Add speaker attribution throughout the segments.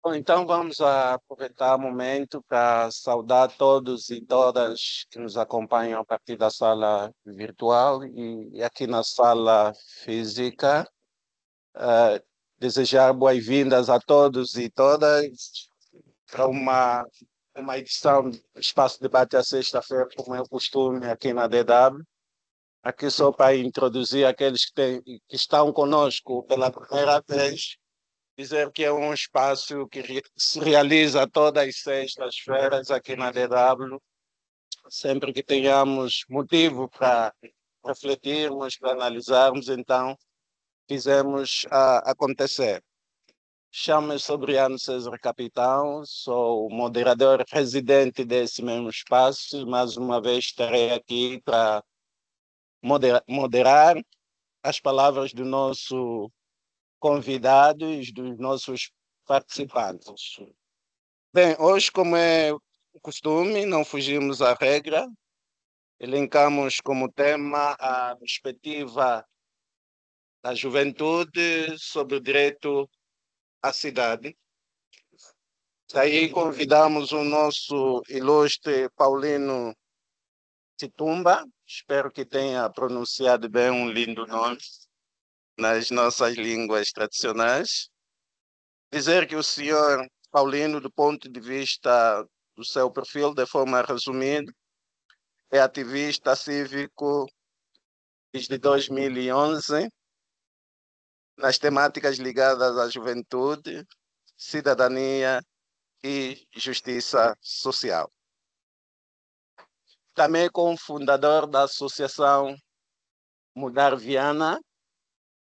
Speaker 1: Bom, então vamos aproveitar o momento para saudar todos e todas que nos acompanham a partir da sala virtual e aqui na sala física. Eh, Desejar boas-vindas a todos e todas para uma edição do Espaço Debate à sexta-feira, como é o costume aqui na DW. Aqui só para introduzir aqueles que estão conosco pela primeira vez, dizer que é um espaço que se realiza todas as sextas-feiras aqui na DW, sempre que tenhamos motivo para refletirmos, para analisarmos, então fizemos acontecer. Chamo-me Sobriano César Capitão, sou o moderador residente desse mesmo espaço. Mais uma vez estarei aqui para moderar as palavras do nosso convidados, dos nossos participantes. Bem, hoje, como é o costume, não fugimos à regra, elencamos como tema a perspectiva da juventude sobre o direito à cidade. Daí convidamos o nosso ilustre Paulino Titumba, espero que tenha pronunciado bem um lindo nome nas nossas línguas tradicionais. Dizer que o senhor Paulino, do ponto de vista do seu perfil, de forma resumida, é ativista cívico desde 2011, nas temáticas ligadas à juventude, cidadania e justiça social. Também é cofundador da Associação Mudar Viana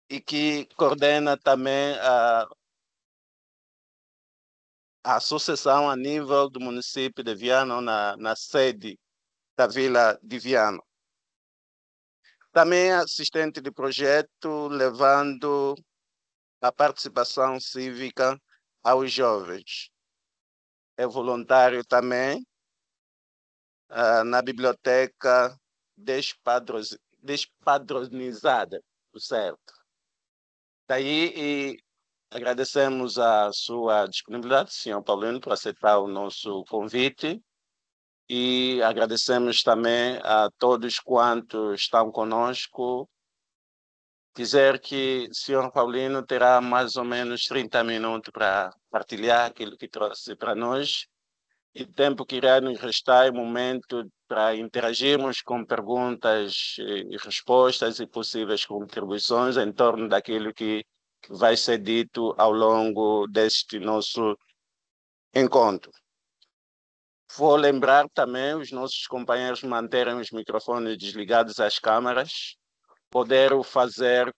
Speaker 1: e que coordena também a associação a nível do município de Viana, na sede da Vila de Viana. Também é assistente de projeto, levando a participação cívica aos jovens. É voluntário também na biblioteca despadronizada, certo? Daí agradecemos a sua disponibilidade, senhor Paulino, por aceitar o nosso convite e agradecemos também a todos quantos estão conosco. Dizer que o senhor Paulino terá mais ou menos 30 minutos para partilhar aquilo que trouxe para nós e o tempo que irá nos restar é momento para interagirmos com perguntas e respostas e possíveis contribuições em torno daquilo que vai ser dito ao longo deste nosso encontro. Vou lembrar também os nossos companheiros manterem os microfones desligados às câmaras, poder o fazer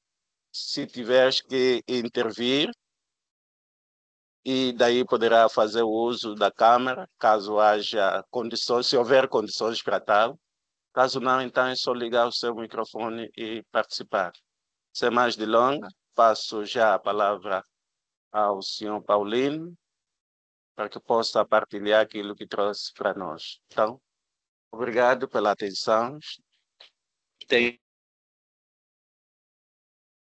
Speaker 1: se tiveres que intervir, e daí poderá fazer o uso da câmera, caso haja condições, se houver condições para tal. Caso não, então é só ligar o seu microfone e participar. Sem mais delongas, passo já a palavra ao senhor Paulino, para que possa partilhar aquilo que trouxe para nós. Então, obrigado pela atenção.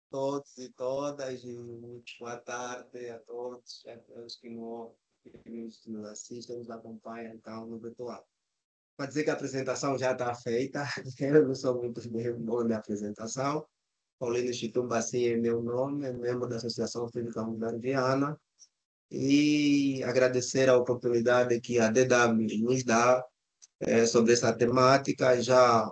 Speaker 2: Todos e todas, e muito boa tarde a todos, aqueles que nos assistem, nos acompanham então, no virtual. Para dizer que a apresentação já está feita, eu não sou muito bom na apresentação. Paulino Chitumba, assim é meu nome, membro da Associação Cívica Mudar Viana, e agradecer a oportunidade que a DW nos dá sobre essa temática. Já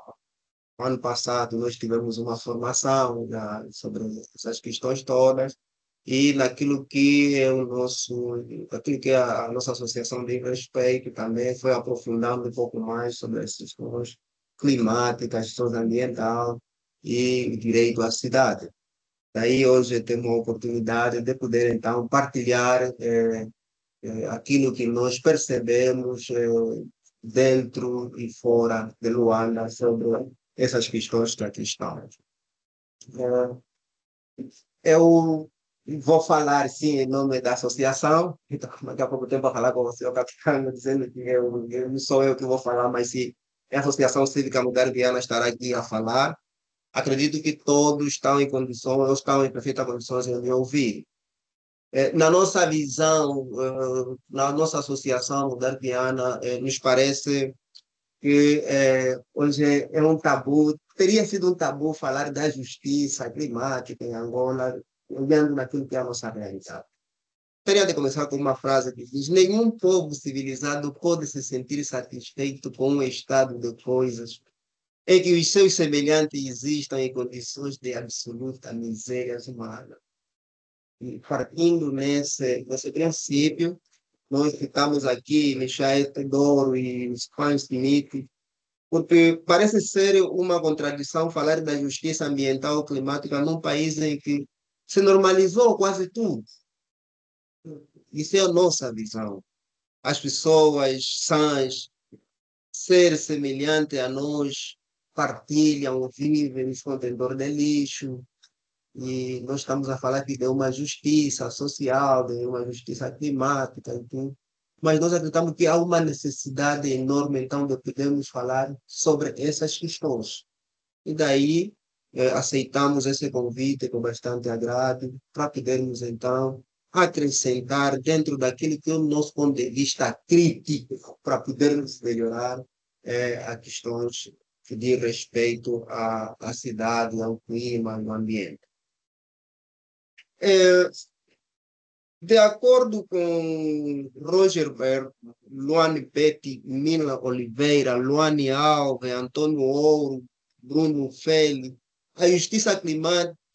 Speaker 2: ano passado nós tivemos uma formação sobre essas questões todas e naquilo que é aquilo que é a nossa associação de respeito também foi aprofundando um pouco mais sobre essas questões climáticas, questões ambiental e direito à cidade. Daí hoje temos a oportunidade de poder então partilhar aquilo que nós percebemos dentro e fora de Luanda sobre essas questões que aqui estão. Eu vou falar, sim, em nome da associação, então daqui a pouco tempo vou falar com o senhor capitão, dizendo que não sou eu que vou falar, mas sim, a Associação Cívica Mudar Viana estará aqui a falar. Acredito que todos estão em condições, ou estão em perfeitas condições de me ouvir. Na nossa visão, na nossa associação Mudarviana, nos parece que hoje é um tabu, teria sido um tabu falar da justiça climática em Angola, olhando naquilo que é a nossa realidade. Gostaria de começar com uma frase que diz: nenhum povo civilizado pode se sentir satisfeito com um estado de coisas em que os seus semelhantes existam em condições de absoluta miséria humana. E partindo nesse princípio, nós ficamos aqui, Michael Teodoro e Span Smith, porque parece ser uma contradição falar da justiça ambiental e climática num país em que se normalizou quase tudo. Isso é a nossa visão. As pessoas sãs, ser semelhante a nós, partilham, vivem nos contentores de lixo, e nós estamos a falar aqui de uma justiça social, de uma justiça climática, então, mas nós acreditamos que há uma necessidade enorme, então, de podermos falar sobre essas questões. E daí, aceitamos esse convite com bastante agrado, para podermos, então, acrescentar dentro daquilo que é o nosso ponto de vista crítico, para podermos melhorar a questões que diz respeito à cidade, ao clima, ao ambiente. É, de acordo com Roger Ver, Luane Betty, Mila Oliveira, Luane Alves, Antônio Ouro, Bruno Feli, a justiça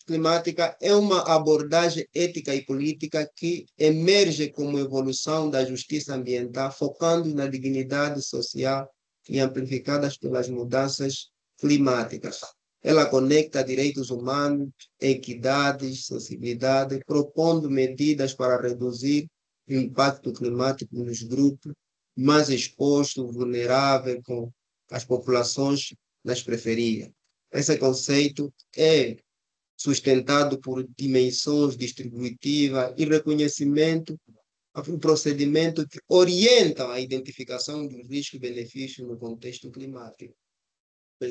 Speaker 2: climática é uma abordagem ética e política que emerge como evolução da justiça ambiental, focando na dignidade social e amplificadas pelas mudanças climáticas. Ela conecta direitos humanos, equidade, sensibilidade, propondo medidas para reduzir o impacto climático nos grupos mais expostos, vulneráveis, com as populações das periferias. Esse conceito é sustentado por dimensões distributivas e reconhecimento, um procedimento que orienta a identificação dos riscos e benefícios no contexto climático.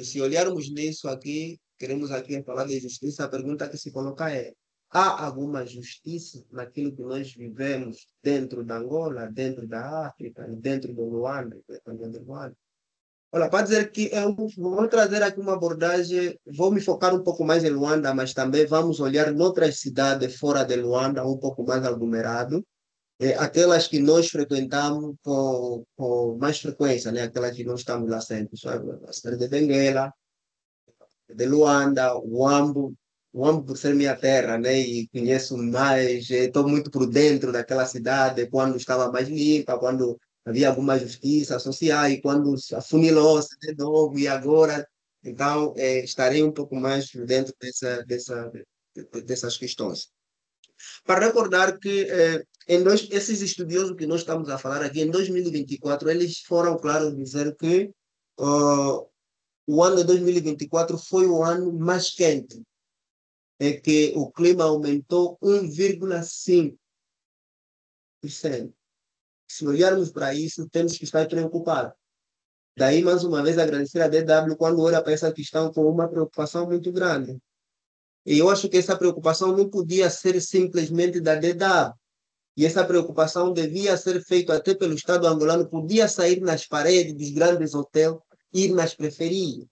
Speaker 2: Se olharmos nisso aqui, queremos aqui falar de justiça, a pergunta que se coloca é: há alguma justiça naquilo que nós vivemos dentro da Angola, dentro da África, dentro do Luanda? Olha, para dizer que eu vou trazer aqui uma abordagem, vou me focar um pouco mais em Luanda, mas também vamos olhar em outras cidades fora de Luanda, um pouco mais aglomerado, aquelas que nós frequentamos com mais frequência, né? Aquelas que nós estamos lá sempre, sabe? A cidade de Benguela, de Luanda, Uambo por ser minha terra, né? E conheço mais, estou muito por dentro daquela cidade, quando estava mais limpa, quando havia alguma justiça social, e quando afunilou-se de novo, e agora, então, estarei um pouco mais por dentro dessas questões. Para recordar que esses estudiosos que nós estamos a falar aqui, em 2024, eles foram claros dizer que o ano de 2024 foi o ano mais quente, é que o clima aumentou 1,5%. Se olharmos para isso, temos que estar preocupados. Daí, mais uma vez, agradecer a DW quando olha para essa questão com uma preocupação muito grande. E eu acho que essa preocupação não podia ser simplesmente da DW. E essa preocupação devia ser feita até pelo Estado angolano, podia sair nas paredes dos grandes hotéis, ir nas periferias.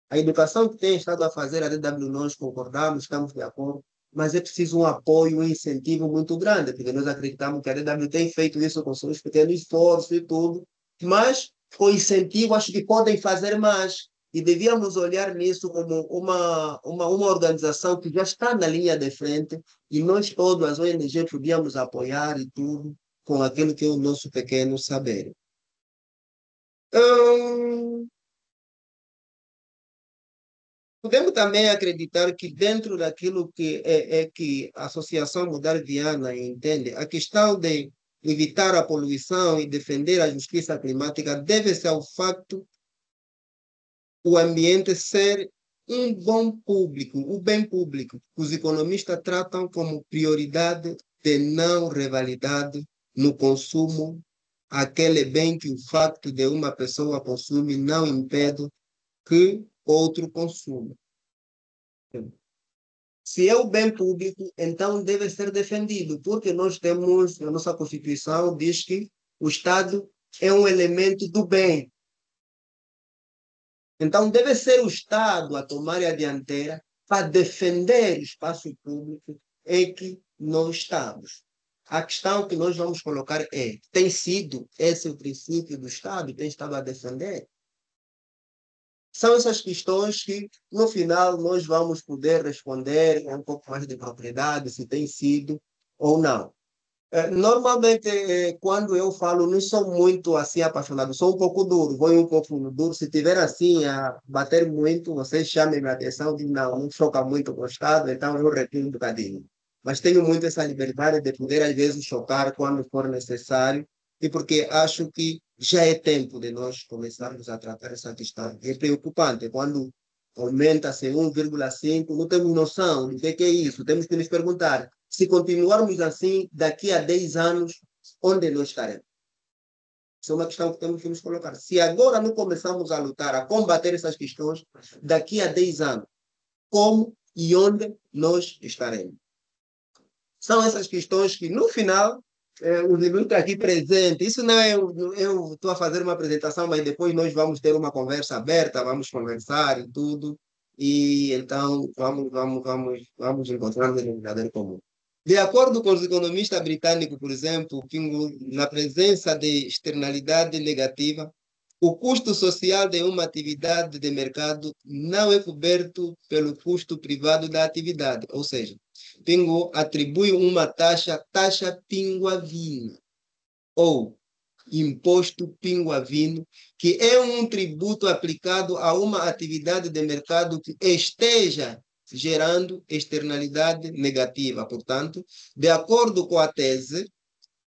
Speaker 2: A educação que tem estado a fazer a DW, nós concordamos, estamos de acordo, mas é preciso um apoio, um incentivo muito grande, porque nós acreditamos que a DW tem feito isso com seus pequenos esforços e tudo, mas com incentivo acho que podem fazer mais. E devíamos olhar nisso como uma organização que já está na linha de frente e nós todos, as ONG, podíamos apoiar e tudo com aquilo que é o nosso pequeno saber. Hum, Podemos também acreditar que dentro daquilo que que a Associação Mudar Viana entende, a questão de evitar a poluição e defender a justiça climática deve-se ao facto o ambiente ser um bom público, o bem público, que os economistas tratam como prioridade de não rivalidade no consumo, aquele bem que o facto de uma pessoa consumir não impede que outro consuma. Se é o bem público, então deve ser defendido, porque nós temos, a nossa Constituição diz que o Estado é um elemento do bem. Então deve ser o Estado a tomar a dianteira para defender o espaço público em que nós estamos. A questão que nós vamos colocar é: tem sido esse o princípio do Estado? Tem estado a defender? São essas questões que, no final, nós vamos poder responder com um pouco mais de propriedade, se tem sido ou não. Normalmente, quando eu falo, não sou muito assim apaixonado, sou um pouco duro, vou um pouco duro. Se tiver assim a bater muito, vocês chamem minha atenção, digo, não choca muito com o Estado, então eu retiro um bocadinho. Mas tenho muito essa liberdade de poder, às vezes, chocar quando for necessário, e porque acho que já é tempo de nós começarmos a tratar essa questão. É preocupante quando aumenta-se 1,5, não temos noção do que é isso, temos que nos perguntar se continuarmos assim, daqui a 10 anos, onde nós estaremos? Isso é uma questão que temos que nos colocar. Se agora não começamos a lutar, a combater essas questões, daqui a 10 anos, como e onde nós estaremos? São essas questões que, no final, os minutos aqui presentes, isso não é eu estou a fazer uma apresentação, mas depois nós vamos ter uma conversa aberta, vamos conversar e tudo, e então vamos encontrar um denominador comum. De acordo com os economistas britânicos, por exemplo, na presença de externalidade negativa, o custo social de uma atividade de mercado não é coberto pelo custo privado da atividade, ou seja, Pingo atribui uma taxa pinguavina, ou imposto pinguavino, que é um tributo aplicado a uma atividade de mercado que esteja gerando externalidade negativa. Portanto, de acordo com a tese,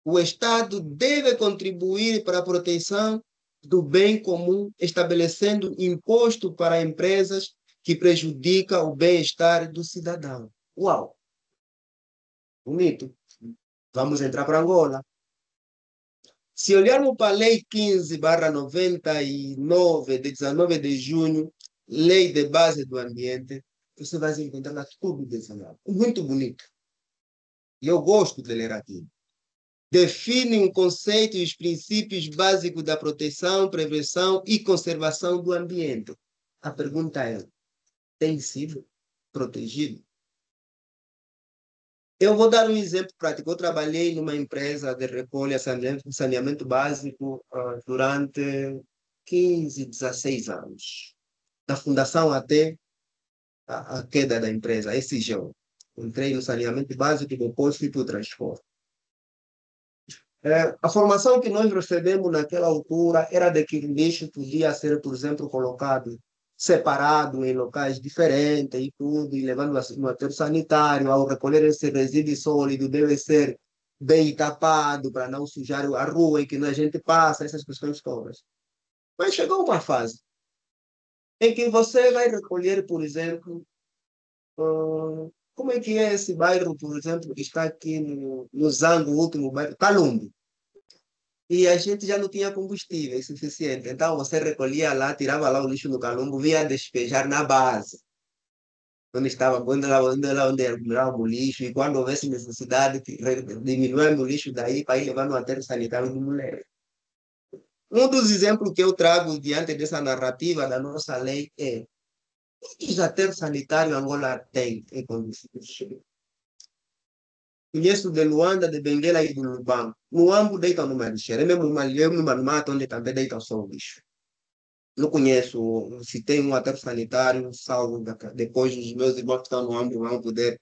Speaker 2: o Estado deve contribuir para a proteção do bem comum, estabelecendo imposto para empresas que prejudicam o bem-estar do cidadão. Uau! Bonito. Vamos entrar para Angola. Se olharmos para a Lei 15/99, de 19 de junho, Lei de Base do Ambiente, você vai encontrar lá tudo desenhado. Muito bonito. E eu gosto de ler aqui. Define um conceito e os princípios básicos da proteção, prevenção e conservação do ambiente. A pergunta é: tem sido protegido? Eu vou dar um exemplo prático. Eu trabalhei numa empresa de recolha e saneamento básico durante 15, 16 anos. Da fundação até a queda da empresa, SGO. Entrei no saneamento básico e depois fui para o transporte. A formação que nós recebemos naquela altura era de que o lixo podia ser, por exemplo, colocado separado em locais diferentes e tudo, e levando no aterro sanitário. Ao recolher esse resíduo sólido, deve ser bem tapado para não sujar a rua em que a gente passa, essas questões todas. Mas chegou uma fase em que você vai recolher, por exemplo, como é que é esse bairro, por exemplo, que está aqui no Zango, o último bairro, Calumbi. E a gente já não tinha combustível suficiente. Então você recolhia lá, tirava lá o lixo no calumbo, vinha despejar na base, onde era o lixo, e quando houvesse necessidade, diminuindo o lixo daí para ir levar no aterro sanitário de mulher. Um dos exemplos que eu trago diante dessa narrativa da nossa lei é: os aterros sanitários Angola tem em condições. Conheço de Luanda, de Benguela e do Lubango. Luambo deita numa lixeira. É mesmo numa mata onde também deita só o lixo. Não conheço se tem um aterro sanitário, salvo depois os meus irmãos que estão no Luambo vão poder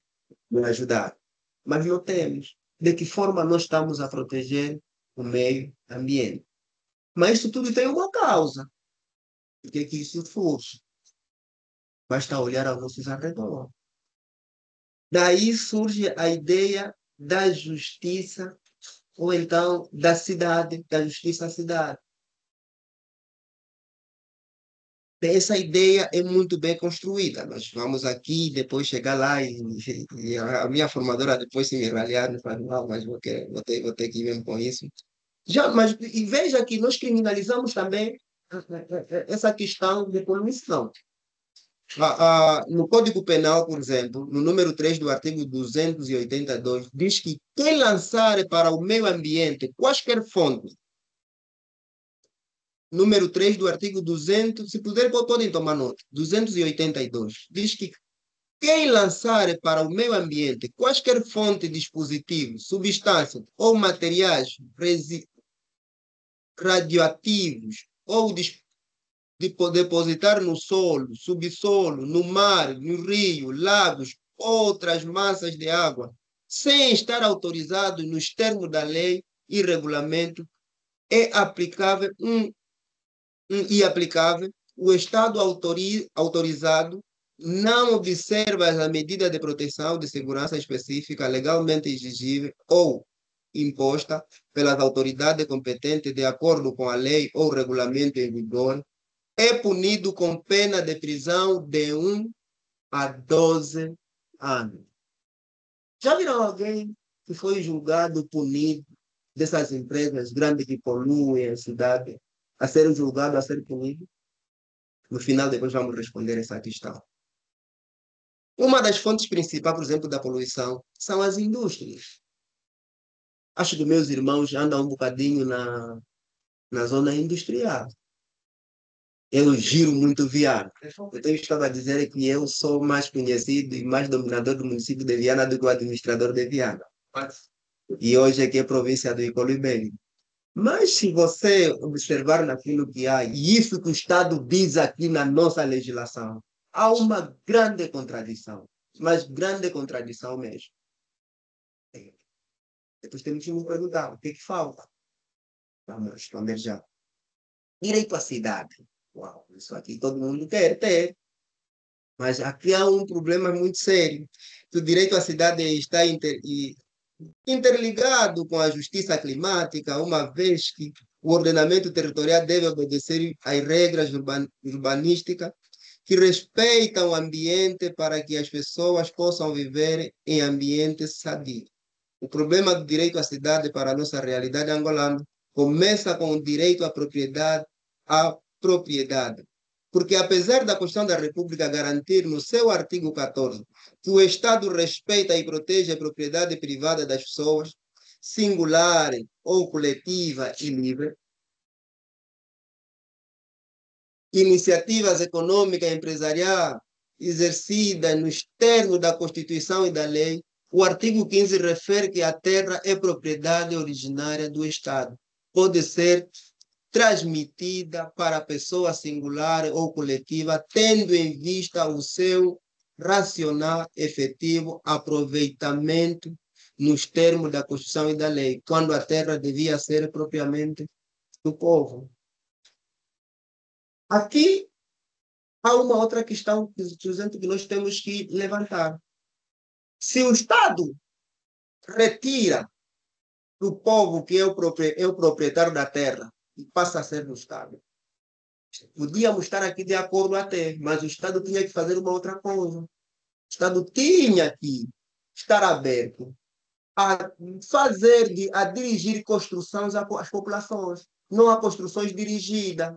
Speaker 2: me ajudar. Mas não temos. De que forma nós estamos a proteger o meio ambiente? Mas isso tudo tem uma causa. Por que isso surge? Basta olhar ao nosso redor. Daí surge a ideia da justiça, ou então da cidade, da justiça à cidade. Essa ideia é muito bem construída. Nós vamos aqui, depois chegar lá e a minha formadora depois se me ralhar, me fala, não, mas vou ter que ir mesmo com isso. Já, mas e veja que nós criminalizamos também essa questão de poluição. No Código Penal, por exemplo, no número 3 do artigo 282, diz que quem lançar para o meio ambiente quaisquer fontes, número 3 do artigo 200, se puder, podem tomar nota, 282, diz que quem lançar para o meio ambiente quaisquer fonte, dispositivos, substâncias ou materiais radioativos ou depositar no solo, subsolo, no mar, no rio, lagos, outras massas de água, sem estar autorizado nos termos da lei e regulamento, é aplicável e aplicável, o Estado autorizado não observa as medidas de proteção de segurança específica legalmente exigível ou imposta pelas autoridades competentes de acordo com a lei ou regulamento em vigor, é punido com pena de prisão de 1 a 12 anos. Já viram alguém que foi julgado, punido, dessas empresas grandes que poluem a cidade, a ser julgado, a ser punido? No final, depois vamos responder essa questão. Uma das fontes principais, por exemplo, da poluição são as indústrias. Acho que meus irmãos andam um bocadinho na zona industrial. Eu giro muito Viana. Então, eu estava a dizer que eu sou mais conhecido e mais dominador do município de Viana do que o administrador de Viana. E hoje aqui é província do Icolibene. Mas se você observar naquilo que há, e isso que o Estado diz aqui na nossa legislação, há uma grande contradição, mas grande contradição mesmo. Depois temos que nos perguntar, o que é que falta? Vamos responder já. Direito à cidade. Uau, isso aqui todo mundo quer ter. Mas aqui há um problema muito sério. O direito à cidade está interligado com a justiça climática, uma vez que o ordenamento territorial deve obedecer às regras urbanísticas que respeitam o ambiente para que as pessoas possam viver em ambientes sadios. O problema do direito à cidade para a nossa realidade angolana começa com o direito à propriedade. Porque apesar da Constituição da República garantir no seu artigo 14 que o Estado respeita e protege a propriedade privada das pessoas, singular ou coletiva e livre, iniciativas econômicas e empresariais exercidas nos termos da Constituição e da lei, o artigo 15 refere que a terra é propriedade originária do Estado. Pode ser transmitida para a pessoa singular ou coletiva, tendo em vista o seu racional, efetivo aproveitamento nos termos da Constituição e da lei, quando a terra devia ser propriamente do povo. Aqui há uma outra questão que nós temos que levantar. Se o Estado retira do povo que é o proprietário da terra e passa a ser do Estado, podíamos estar aqui de acordo até, mas o Estado tinha que fazer uma outra coisa. O Estado tinha que estar aberto a a dirigir construções às populações, não a construções dirigidas.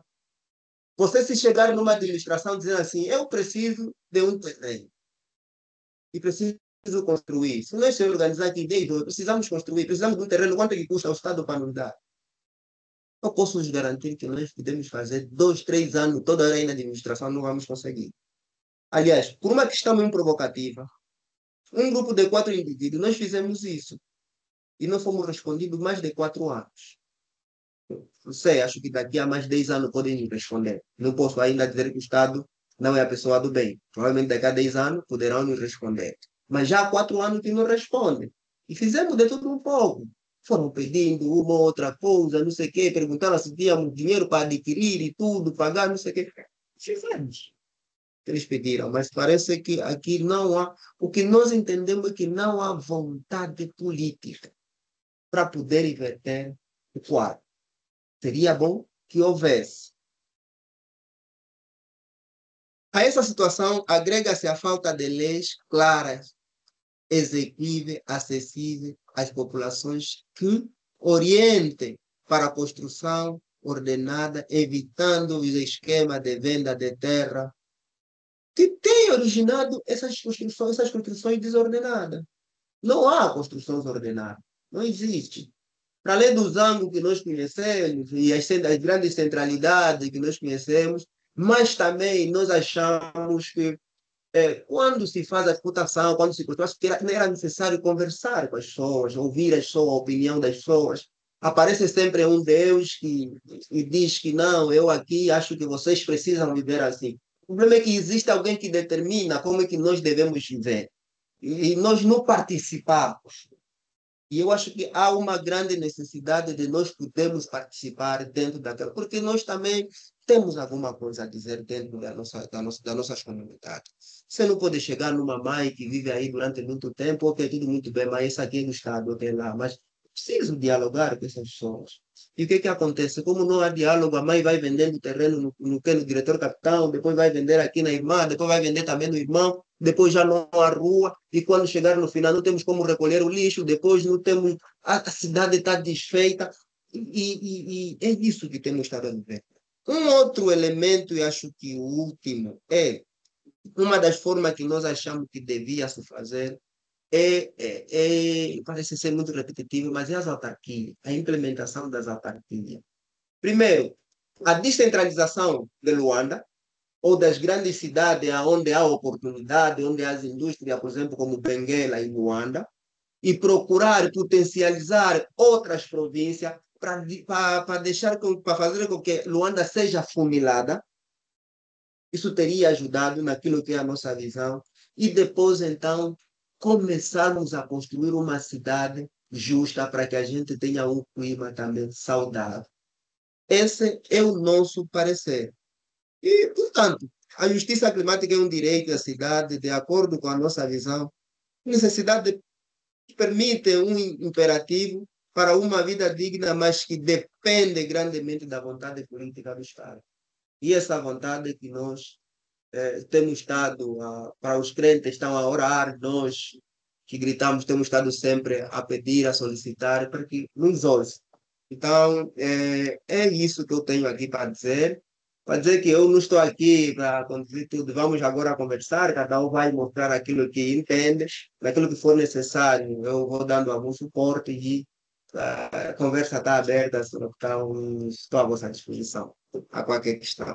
Speaker 2: Você se chegar numa administração dizendo assim, eu preciso de um terreno e preciso construir. Se nós se organizar aqui dentro, precisamos construir, precisamos de um terreno, quanto é que custa o Estado para nos dar? Eu posso nos garantir que nós podemos fazer 2, 3 anos, toda hora aí na administração, não vamos conseguir. Aliás, por uma questão muito provocativa, um grupo de 4 indivíduos, nós fizemos isso. E não fomos respondidos mais de 4 anos. Não sei, acho que daqui a mais 10 anos podem nos responder. Não posso ainda dizer que o Estado não é a pessoa do bem. Provavelmente daqui a 10 anos poderão nos responder. Mas já há 4 anos que não respondem. E fizemos de tudo um pouco. Foram pedindo uma ou outra coisa, não sei o quê, perguntaram se tínhamos dinheiro para adquirir e tudo, pagar, não sei o quê. Fizemos. Eles pediram, mas parece que aqui não há. O que nós entendemos é que não há vontade política para poder inverter o quadro. Seria bom que houvesse. A essa situação agrega-se a falta de leis claras, exequíveis, acessíveis às populações que orientem para a construção ordenada, evitando os esquemas de venda de terra que tem originado essas construções desordenadas. Não há construções ordenadas. Não existe. Para além dos ângulos que nós conhecemos e as grandes centralidades que nós conhecemos, mas também nós achamos que quando se faz a reputação, quando se constrói, era necessário conversar com as pessoas, ouvir a opinião das pessoas. Aparece sempre um Deus que diz que não, eu aqui acho que vocês precisam viver assim. O problema é que existe alguém que determina como é que nós devemos viver. E nós não participamos. E eu acho que há uma grande necessidade de nós podermos participar dentro daquela, porque nós também temos alguma coisa a dizer dentro das nossas comunidades. Você não pode chegar numa mãe que vive aí durante muito tempo, ok, tudo muito bem, mas isso aqui é do Estado, ok, lá, mas preciso dialogar com essas pessoas. E o que que acontece? Como não há diálogo, a mãe vai vendendo terreno no diretor capitão, depois vai vender aqui na irmã, depois vai vender também no irmão, depois já não há rua, e quando chegar no final não temos como recolher o lixo, depois não temos, a cidade está desfeita, e é isso que temos estado a viver. Um outro elemento, e acho que o último, é uma das formas que nós achamos que devia se fazer, parece ser muito repetitivo, mas é as autarquias, a implementação das autarquias. Primeiro, a descentralização de Luanda, ou das grandes cidades onde há oportunidade, onde há as indústrias, por exemplo, como Benguela e Luanda, e procurar potencializar outras províncias para fazer com que Luanda seja funilada. Isso teria ajudado naquilo que é a nossa visão. E depois, então, começarmos a construir uma cidade justa para que a gente tenha um clima também saudável. Esse é o nosso parecer. E, portanto, a justiça climática é um direito da cidade, de acordo com a nossa visão. Necessidade permite um imperativo para uma vida digna, mas que depende grandemente da vontade política do Estado. E essa vontade que nós temos estado, para os crentes, estão a orar, nós que gritamos, temos estado sempre a pedir, a solicitar, para que nos ouça. Então, é isso que eu tenho aqui para dizer que eu não estou aqui para conduzir tudo. Vamos agora conversar, cada um vai mostrar aquilo que entende, naquilo que for necessário. Eu vou dando algum suporte e a conversa está aberta, então estou à vossa disposição a qualquer questão.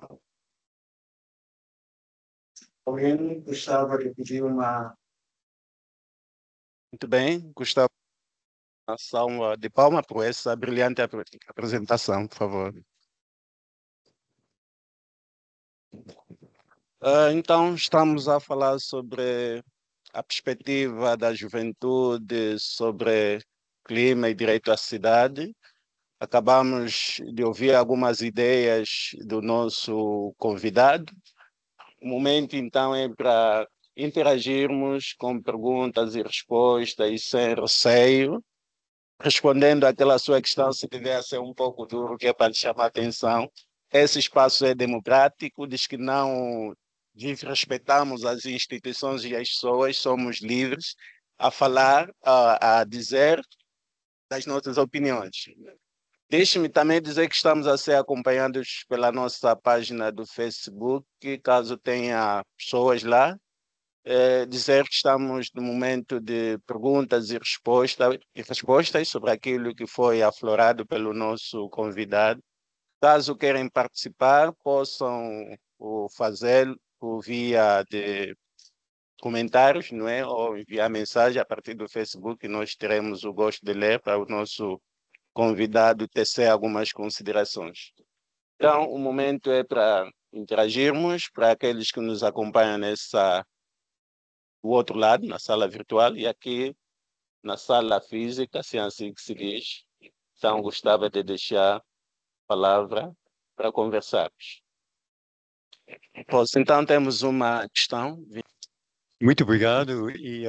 Speaker 2: Alguém gostava de pedir uma.
Speaker 1: Muito bem, Gustavo, uma salva de palma por essa brilhante apresentação, por favor. Então, estamos a falar sobre a perspectiva da juventude, sobre clima e direito à cidade. Acabamos de ouvir algumas ideias do nosso convidado. O momento, então, é para interagirmos com perguntas e respostas e sem receio, respondendo àquela sua questão, se tiver a ser um pouco duro, que é para lhe chamar a atenção. Esse espaço é democrático, diz que não desrespeitamos as instituições e as pessoas, somos livres a falar, a dizer das nossas opiniões. Deixe-me também dizer que estamos a ser acompanhados pela nossa página do Facebook, caso tenha pessoas lá, dizer que estamos no momento de perguntas e respostas sobre aquilo que foi aflorado pelo nosso convidado. Caso queiram participar, possam fazer via de comentários, não é? Ou enviar mensagem a partir do Facebook, e nós teremos o gosto de ler para o nosso convidado tecer algumas considerações. Então, o momento é para interagirmos, para aqueles que nos acompanham do outro lado, na sala virtual, e aqui na sala física, se é assim que se diz. Então, gostava de deixar a palavra para conversarmos. Pois, então, temos uma questão.
Speaker 3: Muito obrigado e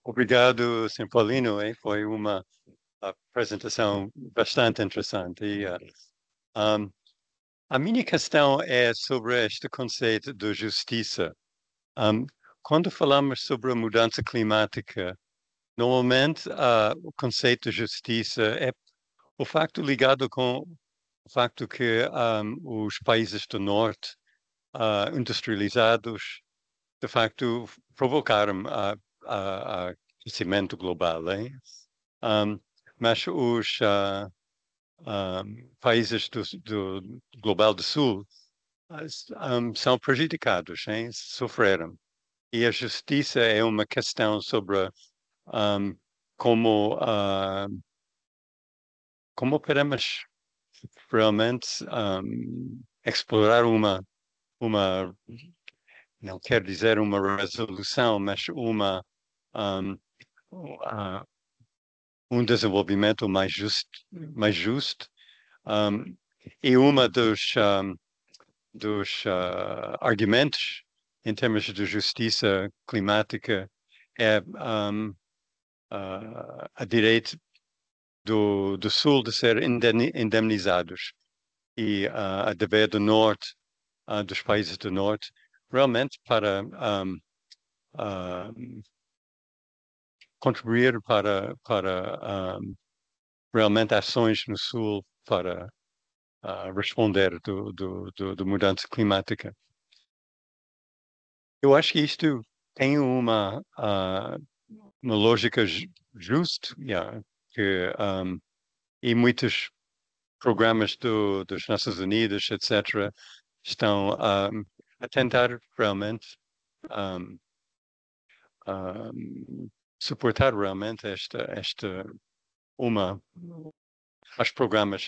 Speaker 3: obrigado, Sr. Paulino. Foi uma apresentação bastante interessante. E, a minha questão é sobre este conceito de justiça. Quando falamos sobre a mudança climática, normalmente o conceito de justiça é o facto ligado com o facto que os países do norte industrializados de facto, provocaram a aquecimento global, hein? Mas os países do Global do Sul são prejudicados, hein? Sofreram. E a justiça é uma questão sobre como podemos realmente explorar uma não quer dizer uma resolução, mas um desenvolvimento mais justo. E uma dos argumentos em termos de justiça climática é a direito do Sul de ser indemnizados e a dever do Norte, dos países do Norte, realmente para contribuir para realmente ações no Sul para responder do mudança climática. Eu acho que isto tem uma lógica justa, que e muitos programas dos Nações Unidas, etc., estão a tentar realmente suportar realmente os programas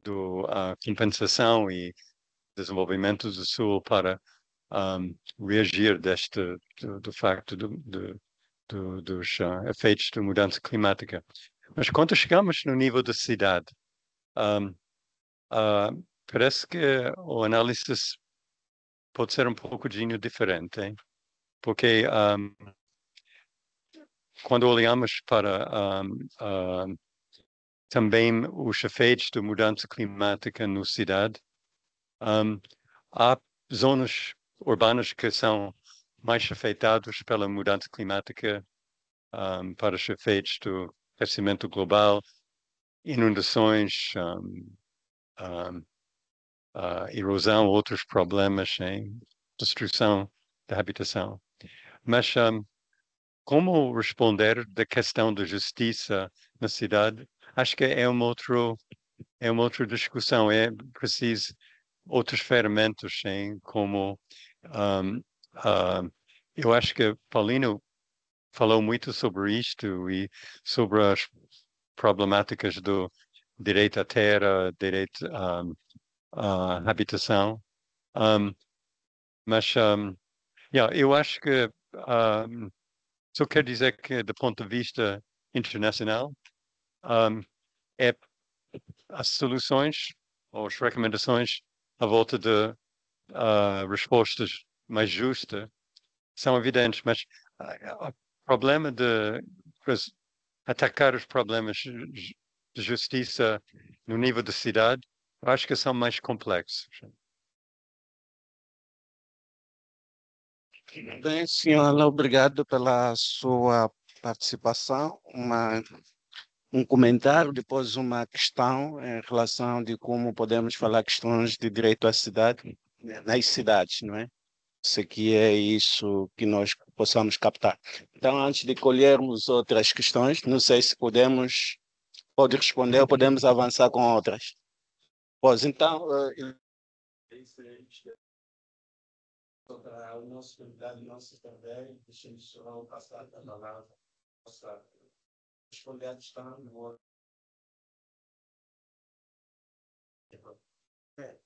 Speaker 3: do compensação e desenvolvimento do Sul para reagir do facto dos efeitos da mudança climática. Mas quando chegamos no nível da cidade, parece que o análise pode ser um pouquinho diferente, hein? Porque quando olhamos para também os efeitos da mudança climática na cidade, há zonas urbanas que são mais afetadas pela mudança climática para os efeitos do aquecimento global, inundações, erosão, outros problemas em destruição da habitação. Mas como responder da questão da justiça na cidade? Acho que é uma outra discussão. É preciso outras ferramentas, como eu acho que Paulino falou muito sobre isto e sobre as problemáticas do direito à terra, direito à habitação. Mas eu acho que só quer dizer que, do ponto de vista internacional, é as soluções ou as recomendações à volta de respostas mais justas são evidentes, mas o problema de atacar os problemas de justiça no nível da cidade, eu acho que são mais complexos.
Speaker 1: Bem, senhora, obrigado pela sua participação. Um comentário, depois uma questão em relação de como podemos falar questões de direito à cidade, nas cidades, não é? Se que é isso que nós possamos captar. Então, antes de colhermos outras questões, não sei se pode responder ou podemos avançar com outras. Pois, então, para o nosso convidado, nosso também, deixamos só passar a palavra, responder a questão.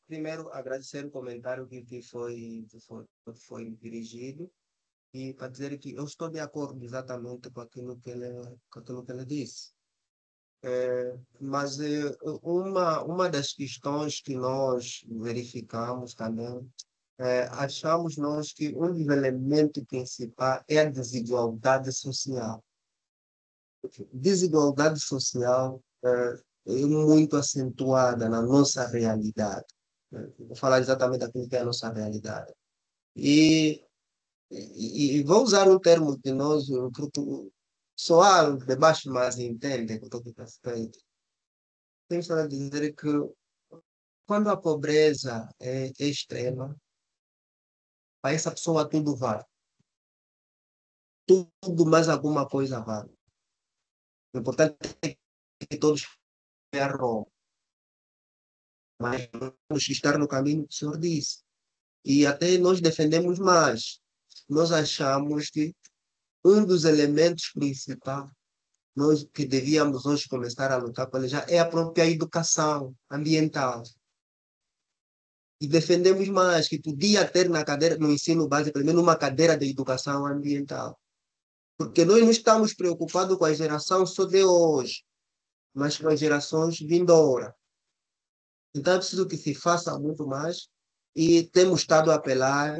Speaker 2: Primeiro, agradecer o comentário que foi dirigido e para dizer que eu estou de acordo exatamente com aquilo que ele disse. Mas uma das questões que nós verificamos também, achamos nós que um dos elementos principais é a desigualdade social. Desigualdade social é muito acentuada na nossa realidade. Vou falar exatamente daquilo que é a nossa realidade. E vou usar um termo que nós, só há de baixo, mas entende o que está feito. Tenho só a dizer que quando a pobreza é extrema, para essa pessoa tudo vale. Tudo mais alguma coisa vale. O importante é que todos tenham Roma, mas vamos estar no caminho que o Senhor disse. E até nós defendemos mais. Nós achamos que um dos elementos principais nós que devíamos hoje começar a lutar por ele já é a própria educação ambiental. E defendemos mais que podia ter na cadeira, no ensino básico, pelo menos uma cadeira de educação ambiental. Porque nós não estamos preocupados com a geração só de hoje, mas com as gerações vindouras. Então é preciso que se faça muito mais e temos estado a apelar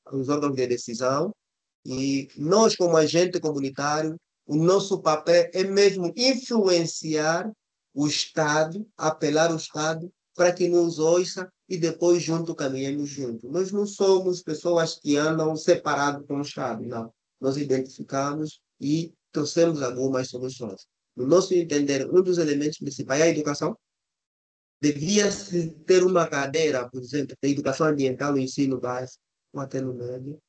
Speaker 2: aos órgãos de decisão e nós, como agente comunitário, o nosso papel é mesmo influenciar o Estado, apelar ao Estado para que nos ouça e depois junto caminhemos juntos. Nós não somos pessoas que andam separados com o Estado, não. Nós identificamos e trouxemos algumas soluções. No nosso entender, um dos elementos principais é a educação. Devia-se ter uma cadeira, por exemplo, de educação ambiental no ensino básico, ou até no médio.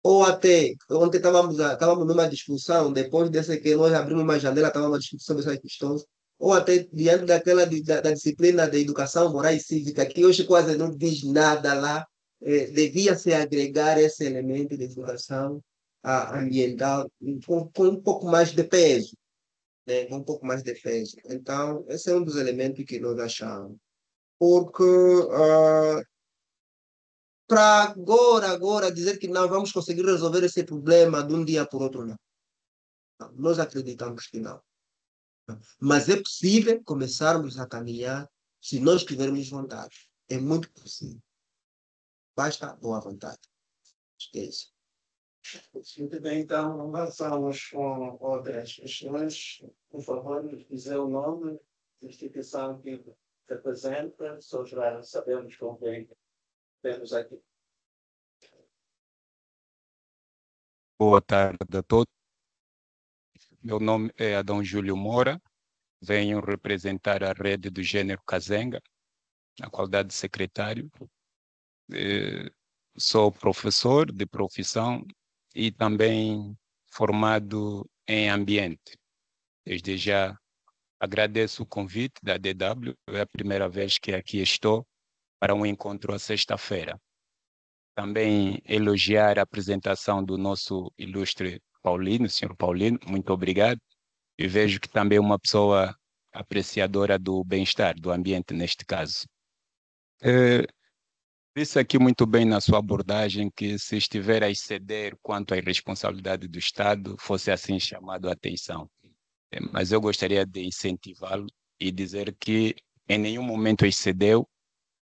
Speaker 2: Ou até, ontem estávamos numa discussão, depois dessa que nós abrimos uma janela, estávamos uma discussão sobre essas questões, ou até diante da disciplina de educação moral e cívica, que hoje quase não diz nada lá, devia-se agregar esse elemento de educação ambiental com um pouco mais de peso, né? Com um pouco mais de peso. Então, esse é um dos elementos que nós achamos. Porque para agora dizer que nós vamos conseguir resolver esse problema de um dia por outro, não. Não, nós acreditamos que não. Mas é possível começarmos a caminhar se nós tivermos vontade. É muito possível. Basta boa vontade. Esqueça.
Speaker 1: Muito bem, então avançamos com outras questões. Por favor, dizer o nome da instituição que representa, só para sabermos com quem temos aqui.
Speaker 4: Boa tarde a todos. Meu nome é Adão Júlio Moura. Venho representar a rede do gênero Kazenga, na qualidade de secretário. Sou professor de profissão e também formado em ambiente. Desde já agradeço o convite da DW. É a primeira vez que aqui estou para um encontro à sexta-feira. Também elogiar a apresentação do nosso ilustre Paulino, senhor Paulino, muito obrigado. E vejo que também é uma pessoa apreciadora do bem-estar, do ambiente neste caso. Disse aqui muito bem na sua abordagem que se estiver a exceder quanto à irresponsabilidade do Estado, fosse assim chamado a atenção. Mas eu gostaria de incentivá-lo e dizer que em nenhum momento excedeu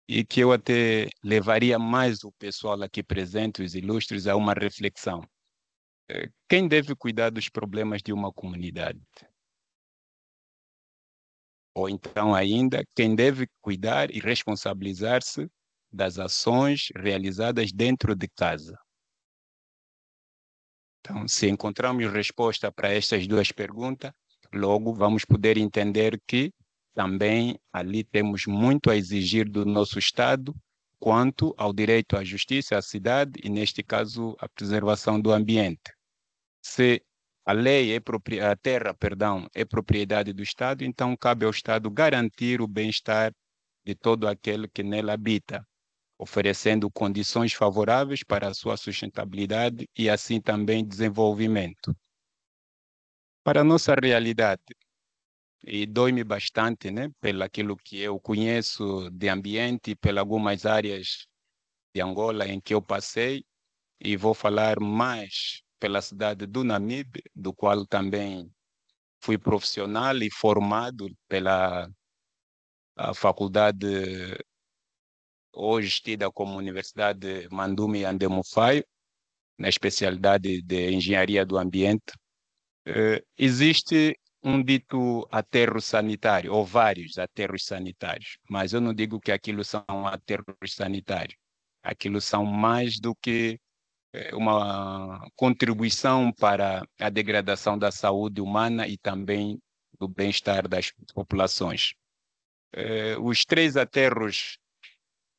Speaker 4: e que eu até levaria mais o pessoal aqui presente, os ilustres, a uma reflexão. Quem deve cuidar dos problemas de uma comunidade? Ou então ainda, quem deve cuidar e responsabilizar-se das ações realizadas dentro de casa? Então, se encontrarmos resposta para estas duas perguntas, logo vamos poder entender que também ali temos muito a exigir do nosso Estado quanto ao direito à justiça, à cidade e, neste caso, à preservação do ambiente. Se a terra, é propriedade do Estado, então cabe ao Estado garantir o bem-estar de todo aquele que nela habita, oferecendo condições favoráveis para a sua sustentabilidade e assim também desenvolvimento. Para a nossa realidade, e dói-me bastante, né, pelo aquilo que eu conheço de ambiente e pelas algumas áreas de Angola em que eu passei, e vou falar mais pela cidade do Namibe, do qual também fui profissional e formado pela faculdade hoje tida como Universidade Mandumi Andemufaio, na especialidade de Engenharia do Ambiente. Existe um dito aterro sanitário, ou vários aterros sanitários, mas eu não digo que aquilo são aterros sanitários. Aquilo são mais do que uma contribuição para a degradação da saúde humana e também do bem-estar das populações. Os 3 aterros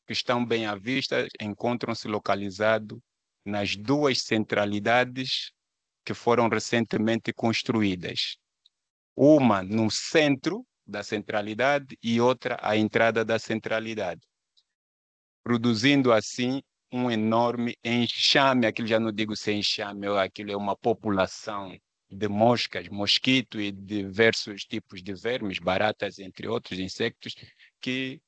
Speaker 4: que estão bem à vista encontram-se localizados nas duas centralidades que foram recentemente construídas. Uma no centro da centralidade e outra à entrada da centralidade, produzindo assim um enorme enxame. Aquilo já não digo se é enxame, aquilo é uma população de moscas, mosquitos e diversos tipos de vermes, baratas, entre outros insectos, que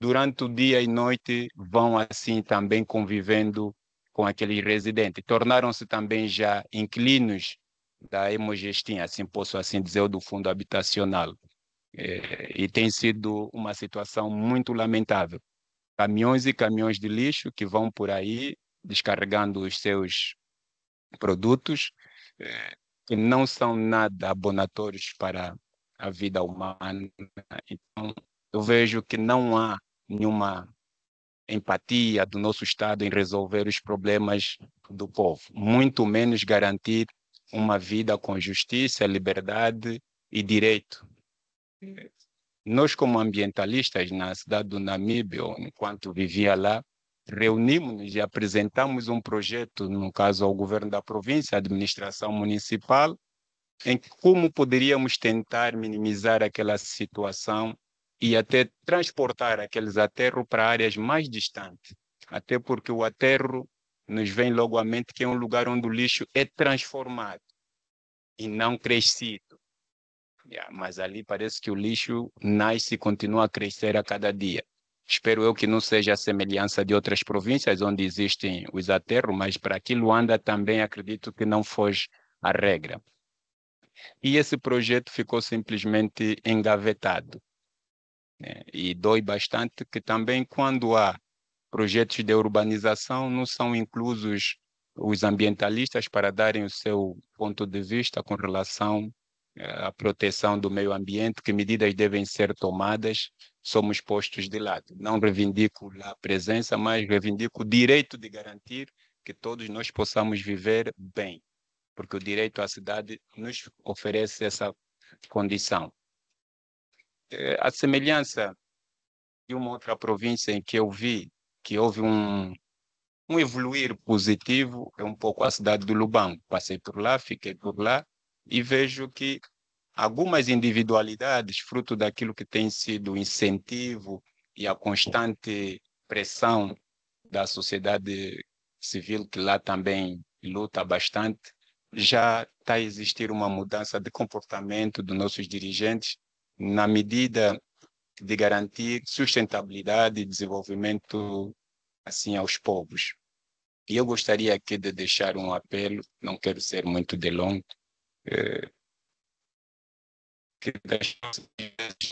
Speaker 4: durante o dia e noite vão assim também convivendo com aqueles residentes. Tornaram-se também já inquilinos da hemogestim, assim posso assim dizer, do fundo habitacional. E tem sido uma situação muito lamentável. Caminhões e caminhões de lixo que vão por aí descarregando os seus produtos, que não são nada abonatórios para a vida humana. Então, eu vejo que não há nenhuma empatia do nosso Estado em resolver os problemas do povo, muito menos garantir uma vida com justiça, liberdade e direito. Nós, como ambientalistas na cidade do Namibe, enquanto vivia lá, reunimos-nos e apresentamos um projeto, no caso ao governo da província, à administração municipal, em como poderíamos tentar minimizar aquela situação e até transportar aqueles aterros para áreas mais distantes. Até porque o aterro nos vem logo à mente que é um lugar onde o lixo é transformado e não crescido. Mas ali parece que o lixo nasce e continua a crescer a cada dia. Espero eu que não seja a semelhança de outras províncias onde existem os aterros, mas para aqui Luanda também acredito que não foge a regra. E esse projeto ficou simplesmente engavetado. E dói bastante que também quando há projetos de urbanização não são inclusos os ambientalistas para darem o seu ponto de vista com relação à proteção do meio ambiente, que medidas devem ser tomadas, somos postos de lado. Não reivindico a presença, mas reivindico o direito de garantir que todos nós possamos viver bem, porque o direito à cidade nos oferece essa condição. A semelhança de uma outra província em que eu vi que houve um evoluir positivo, é um pouco a cidade do Lubango. Passei por lá, fiquei por lá e vejo que algumas individualidades, fruto daquilo que tem sido o incentivo e a constante pressão da sociedade civil, que lá também luta bastante, já está a existir uma mudança de comportamento dos nossos dirigentes na medida de garantir sustentabilidade e desenvolvimento assim aos povos. E eu gostaria aqui de deixar um apelo, não quero ser muito delongo, que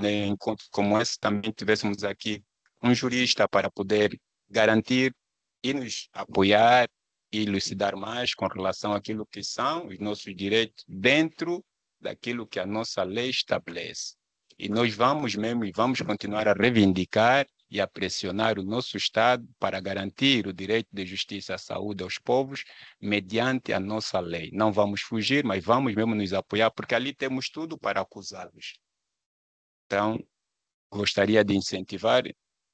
Speaker 4: em encontros como esse também tivéssemos aqui um jurista para poder garantir e nos apoiar e elucidar mais com relação àquilo que são os nossos direitos dentro daquilo que a nossa lei estabelece. E nós vamos mesmo e vamos continuar a reivindicar e a pressionar o nosso Estado para garantir o direito de justiça à saúde aos povos mediante a nossa lei. Não vamos fugir, mas vamos mesmo nos apoiar, porque ali temos tudo para acusá-los. Então, gostaria de incentivar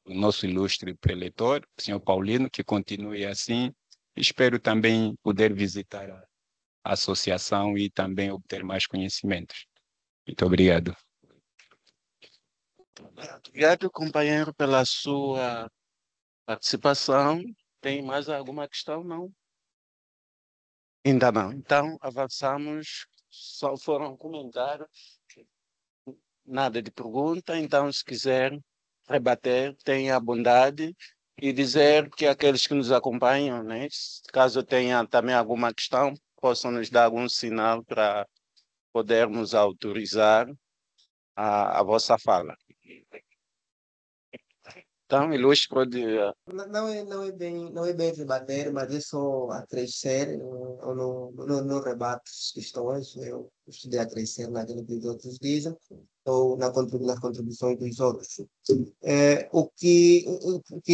Speaker 4: o nosso ilustre preletor, o senhor Paulino, que continue assim. Espero também poder visitar a associação e também obter mais conhecimentos. Muito obrigado.
Speaker 1: Obrigado, companheiro, pela sua participação. Tem mais alguma questão? Não? Ainda não. Então, avançamos. Só foram comentários. Nada de pergunta. Então, se quiser rebater, tenha a bondade e dizer que aqueles que nos acompanham, né, caso tenha também alguma questão, possam nos dar algum sinal para podermos autorizar a vossa fala. Então, ilustre pode.
Speaker 2: Não é bem rebater, mas é só acrescer. Eu não rebato as questões. Eu estudei a crescer naquilo que os outros dizem, ou nas contribuições dos outros. O que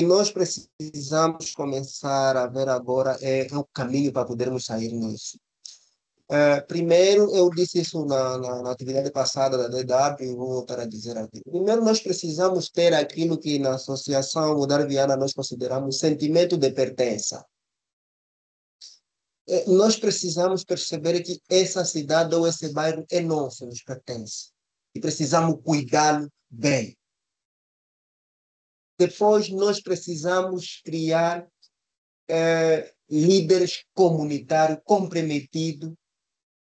Speaker 2: nós precisamos começar a ver agora é o caminho para podermos sair nisso. Primeiro, eu disse isso na atividade passada da DW e vou voltar a dizer aqui. Primeiro, nós precisamos ter aquilo que na Associação Mudar Viana nós consideramos sentimento de pertença. Nós precisamos perceber que essa cidade ou esse bairro é nosso, nos pertence. E precisamos cuidá-lo bem. Depois, nós precisamos criar líderes comunitários comprometidos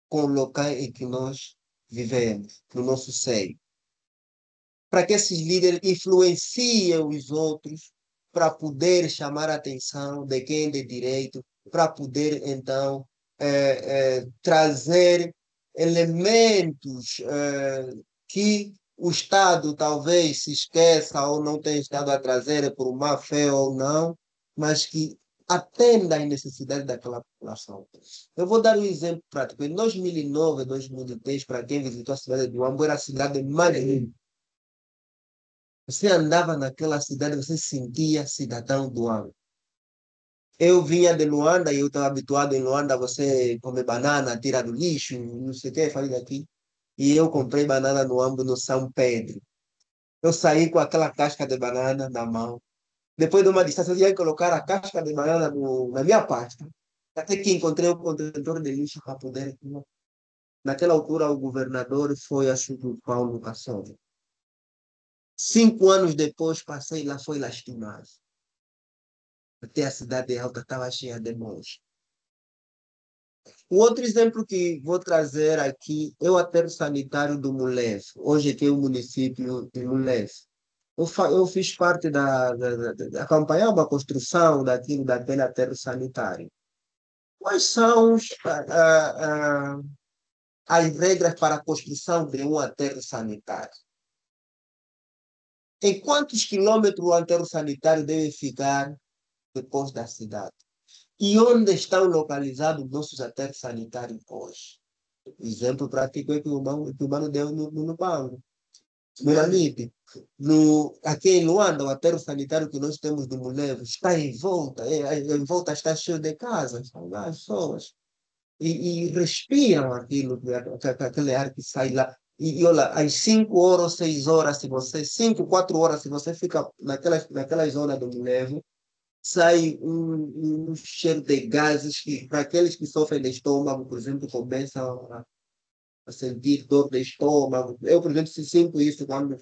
Speaker 2: com o local em que nós vivemos, no nosso seio. Para que esses líderes influenciem os outros, para poder chamar a atenção de quem é de direito, para poder, então, trazer elementos que o Estado talvez se esqueça ou não tenha estado a trazer por má fé ou não, mas que atenda às necessidades daquela população. Eu vou dar um exemplo prático. Em 2009, 2010, para quem visitou a cidade de Huambo, era a cidade mais linda. Você andava naquela cidade, você se sentia cidadão do Huambo. Eu vinha de Luanda e eu estava habituado em Luanda, você comer banana, tira do lixo, não sei o que, falei daqui. E eu comprei banana no Huambo, no São Pedro. Eu saí com aquela casca de banana na mão. Depois de uma distância, eu ia colocar a casca de banana na minha pasta. Até que encontrei o contentor de lixo para poder. Naquela altura, o governador foi a o Paulo Cassol. 5 anos depois, passei lá, foi lastimado. Até a cidade alta estava cheia de monstros. O outro exemplo que vou trazer aqui é o aterro sanitário do Mulef, hoje aqui é o município de Mulef. Eu fiz parte de acompanhar uma construção daquele aterro sanitário. Quais são as regras para a construção de um aterro sanitário? Em quantos quilômetros o aterro sanitário deve ficar depois da cidade? E onde estão localizados nossos aterros sanitários hoje? Exemplo prático é que o Mano deu no Bango. Miramite, aqui em Luanda, o aterro sanitário que nós temos do Mulevo está em volta está cheio de casas, as pessoas, e respiram aquele ar que sai lá. E olha, às 5 horas, 6 horas, se você, 5, 4 horas, se você fica naquela zona do Mulevo, sai um cheiro de gases que, para aqueles que sofrem de estômago, por exemplo, começam a sentir dor de estômago. Eu, por exemplo, se sinto isso quando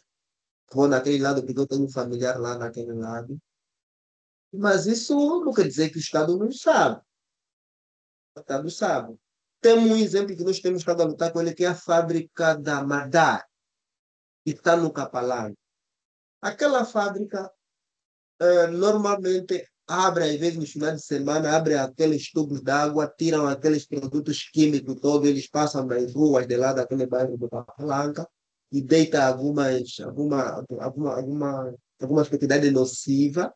Speaker 2: vou naquele lado, porque eu tenho um familiar lá naquele lado. Mas isso não quer dizer que o Estado não sabe. O Estado sabe. Temos um exemplo que nós temos estado a lutar com ele, que é a fábrica da Madar, que está no Capalão. Aquela fábrica normalmente abre, às vezes, no final de semana, abre aqueles tubos d'água, tiram aqueles produtos químicos todos, eles passam nas ruas de lá daquele bairro do Palanca e deita algumas quantidades nocivas.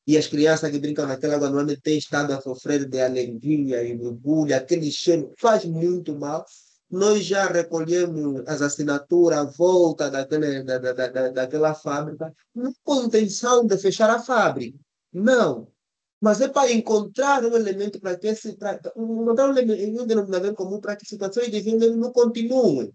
Speaker 2: E as crianças que brincam naquela água normalmente têm estado a sofrer de alergia e borbulha, aquele cheiro faz muito mal. Nós já recolhemos as assinaturas à volta daquela fábrica, não com intenção de fechar a fábrica. Não. Mas é para encontrar um elemento para que encontrar um denominador comum para que situações de vida não continuem.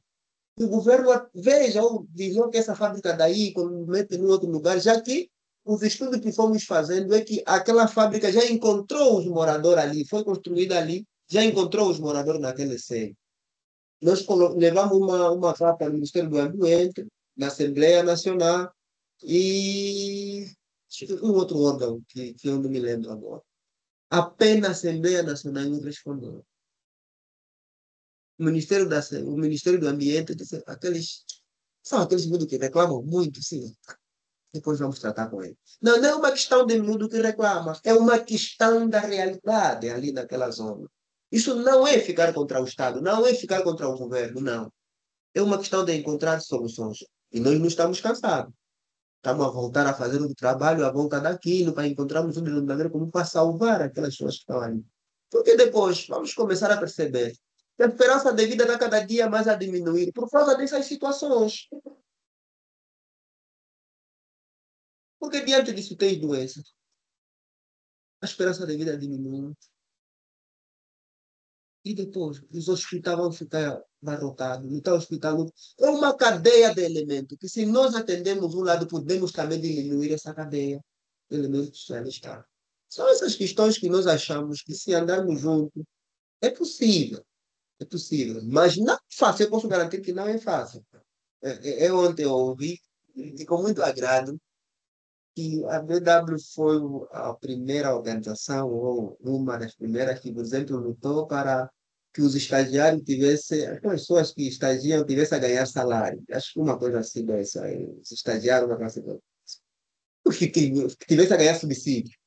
Speaker 2: O governo veja ou visão que essa fábrica daí, quando mete em outro lugar, já que os estudos que fomos fazendo é que aquela fábrica já encontrou os moradores ali, foi construída ali, já encontrou os moradores naquele seio. Nós levamos uma carta no Ministério do Ambiente, na Assembleia Nacional e um outro órgão que eu não me lembro agora. Apenas a Assembleia Nacional não respondeu. O Ministério do Ambiente disse, são aqueles mundo que reclamam muito, sim. Depois vamos tratar com ele. Não, não é uma questão de mundo que reclama, é uma questão da realidade ali naquela zona. Isso não é ficar contra o Estado, não é ficar contra o governo, não. É uma questão de encontrar soluções. E nós não estamos cansados. Estamos a voltar a fazer um trabalho à volta daquilo para encontrarmos um denominador comum para salvar aquelas pessoas que estão ali. Porque depois vamos começar a perceber que a esperança de vida está cada dia mais a diminuir por causa dessas situações. Porque diante disso tem doença. A esperança de vida diminui. E depois, os hospitais vão ficar abarrotados. Então, o hospital é uma cadeia de elementos, que se nós atendemos um lado, podemos também diminuir essa cadeia de elementos que já está. São essas questões que nós achamos que, se andarmos juntos, é possível. É possível. Mas não é fácil. Eu posso garantir que não é fácil. Eu ontem ouvi, e com muito agrado, que a BW foi a primeira organização, ou uma das primeiras, que, por exemplo, lutou para que os estagiários tivessem, as pessoas que estagiam tivessem a ganhar salário. Acho que uma coisa assim dessa, os estagiários, uma coisa assim, que tivesse a ganhar subsídio.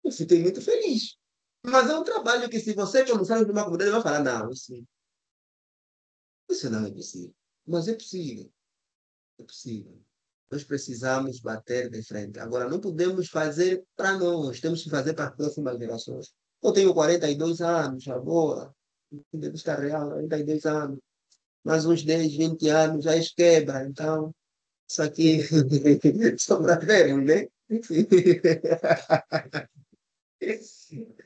Speaker 2: Eu fiquei muito feliz. Mas é um trabalho que, se você começar em uma comunidade, vai falar, não, isso não é possível. Mas é possível. É possível. Nós precisamos bater de frente. Agora, não podemos fazer para nós, temos que fazer para as próximas gerações. Eu tenho 42 anos agora, devo estar real, 42 anos. Mais uns 10, 20 anos já quebra. Então, isso aqui só para ver, né?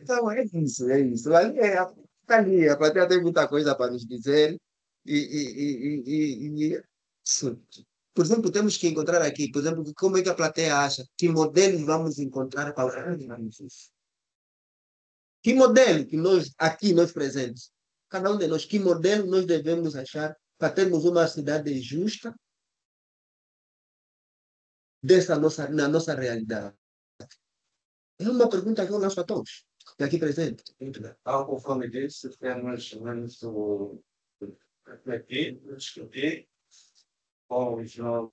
Speaker 2: Então, é isso, é isso. Tá ali, a plateia tem muita coisa para nos dizer. Isso. Por exemplo, temos que encontrar aqui, por exemplo, como é que a plateia acha, que modelos vamos encontrar para os. Que modelo que nós, aqui, nós presentes, cada um de nós, que modelo nós devemos achar para termos uma cidade justa na nossa realidade? É uma pergunta que eu lanço a todos, aqui presente.
Speaker 1: Ao conforme disse, temos o aqui, discutir com os nossos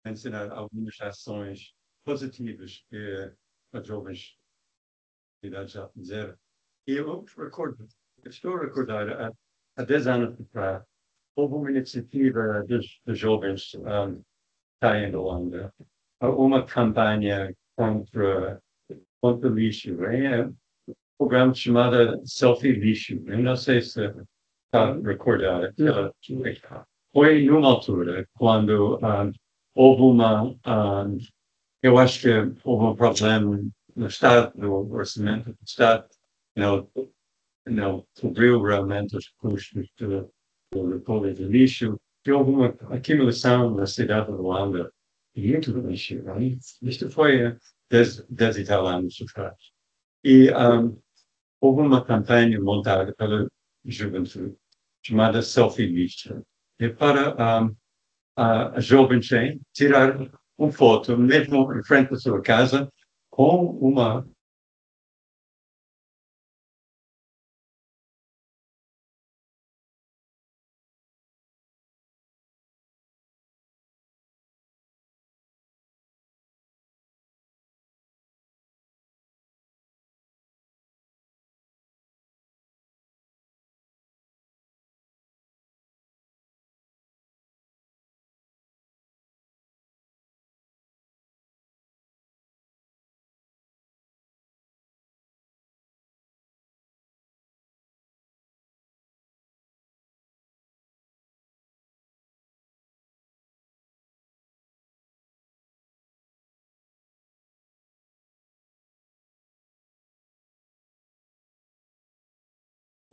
Speaker 1: mencionar algumas ações positivas que os jovens de idade já fizeram. E eu recordo, estou a recordar, há 10 anos atrás, houve uma iniciativa dos jovens cá em Luanda, uma campanha contra lixo. É um programa chamado Selfie Lixo. Eu não sei se está a recordar. Foi numa altura quando houve eu acho que houve um problema no Estado, no orçamento do Estado, não, não cobriu realmente os custos do recolha de lixo, e houve uma acumulação na cidade de Luanda, e muito lixo. Não é? Isto foi 10 e tal anos atrás. E houve uma campanha montada pela juventude, chamada Selfie Lixo, e para a jovens tirar uma foto, mesmo em frente da sua casa, com uma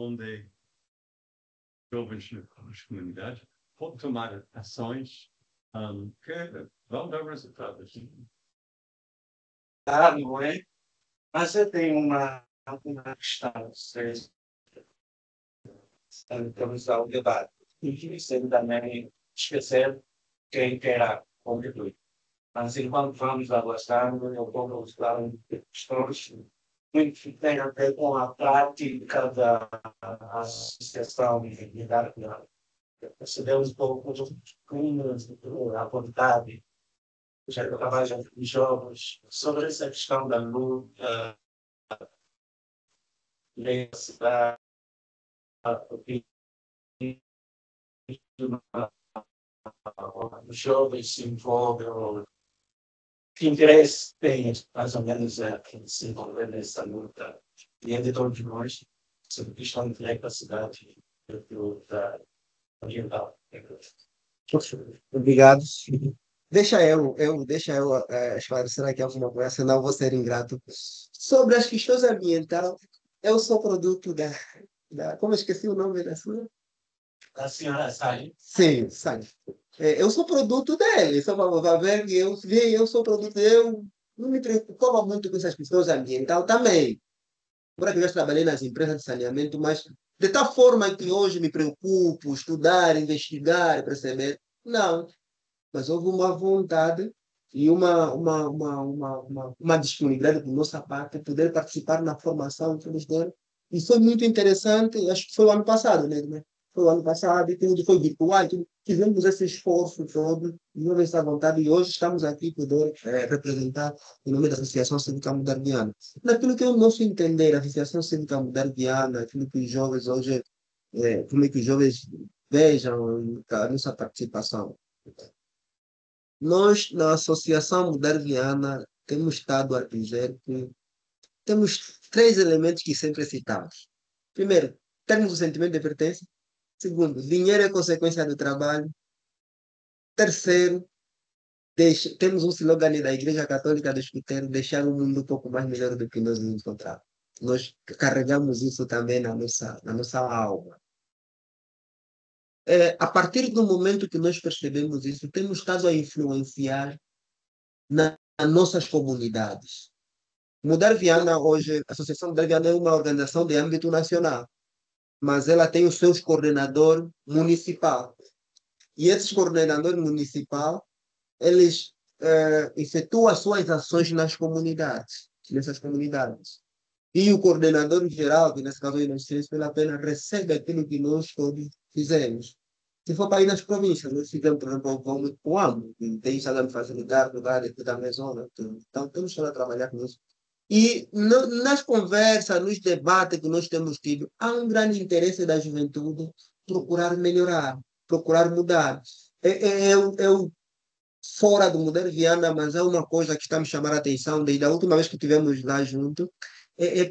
Speaker 1: onde jovens nas comunidades podem tomar ações que vão dar resultados. Não é? Mas eu tenho uma questão, estamos ao debate, e sem também esquecer quem quer contribuir. Mas enquanto vamos avançando, eu vou mostrar questões muito que têm a ver com a prática da associação e da percebemos um pouco dos crimes, a vontade, já que eu trabalho com jovens, sobre essa questão da luta, da cidade, os jovens se envolvem,
Speaker 5: que interesse tem, mais ou menos, em se envolver nessa luta diante de todos nós, sobre a questão da cidade da ambiental.
Speaker 2: Obrigado. Deixa eu esclarecer aqui alguma coisa, senão eu vou ser ingrato. Sobre as questões ambientais, eu sou produto como eu esqueci o nome da sua?
Speaker 5: A senhora sai.
Speaker 2: Sim, sabe. Eu sou produto dele, só para ver que eu sou produto, eu não me preocupava muito com essas questões ambientais também. Agora que eu já trabalhei nas empresas de saneamento, mas de tal forma que hoje me preocupo, estudar, investigar, perceber. Não, mas houve uma vontade e uma disponibilidade por nossa parte de poder participar na formação que eles deram. E foi muito interessante, acho que foi o ano passado, né? Foi o ano passado, e tudo foi virtual, tudo. Tivemos esse esforço todo, tivemos essa vontade, e hoje estamos aqui poder representar em nome da Associação Cívica Moderniana. Naquilo que é o nosso entender, a Associação Cívica Moderniana, aquilo que os jovens hoje, como é que os jovens vejam a nossa participação. Nós, na Associação Moderniana, temos estado a dizer que temos três elementos que sempre citamos. Primeiro, termos o sentimento de pertença. Segundo, dinheiro é consequência do trabalho. Terceiro, temos um slogan da Igreja Católica do Escuteiro, deixar o mundo um pouco mais melhor do que nós nos encontramos. Nós carregamos isso também na nossa alma. A partir do momento que nós percebemos isso, temos estado a influenciar nas nossas comunidades. Mudar Viana hoje, a Associação Mudar Viana é uma organização de âmbito nacional, mas ela tem o seu coordenador municipal. E esses coordenadores municipais, eles efetuam as suas ações nessas comunidades. E o coordenador geral, que nesse caso é o Inocêncio, pela pena recebe aquilo que nós todos fizemos. Se for para ir nas províncias, nós fizemos, por exemplo, vamos para o AMO, que tem estado a me facilitar no lugar da minha zona. Então, temos que trabalhar com isso. E nas conversas, nos debates que nós temos tido, há um grande interesse da juventude procurar melhorar, procurar mudar. Eu fora do Mudar Viana, mas é uma coisa que está me chamando a atenção, desde a última vez que estivemos lá junto,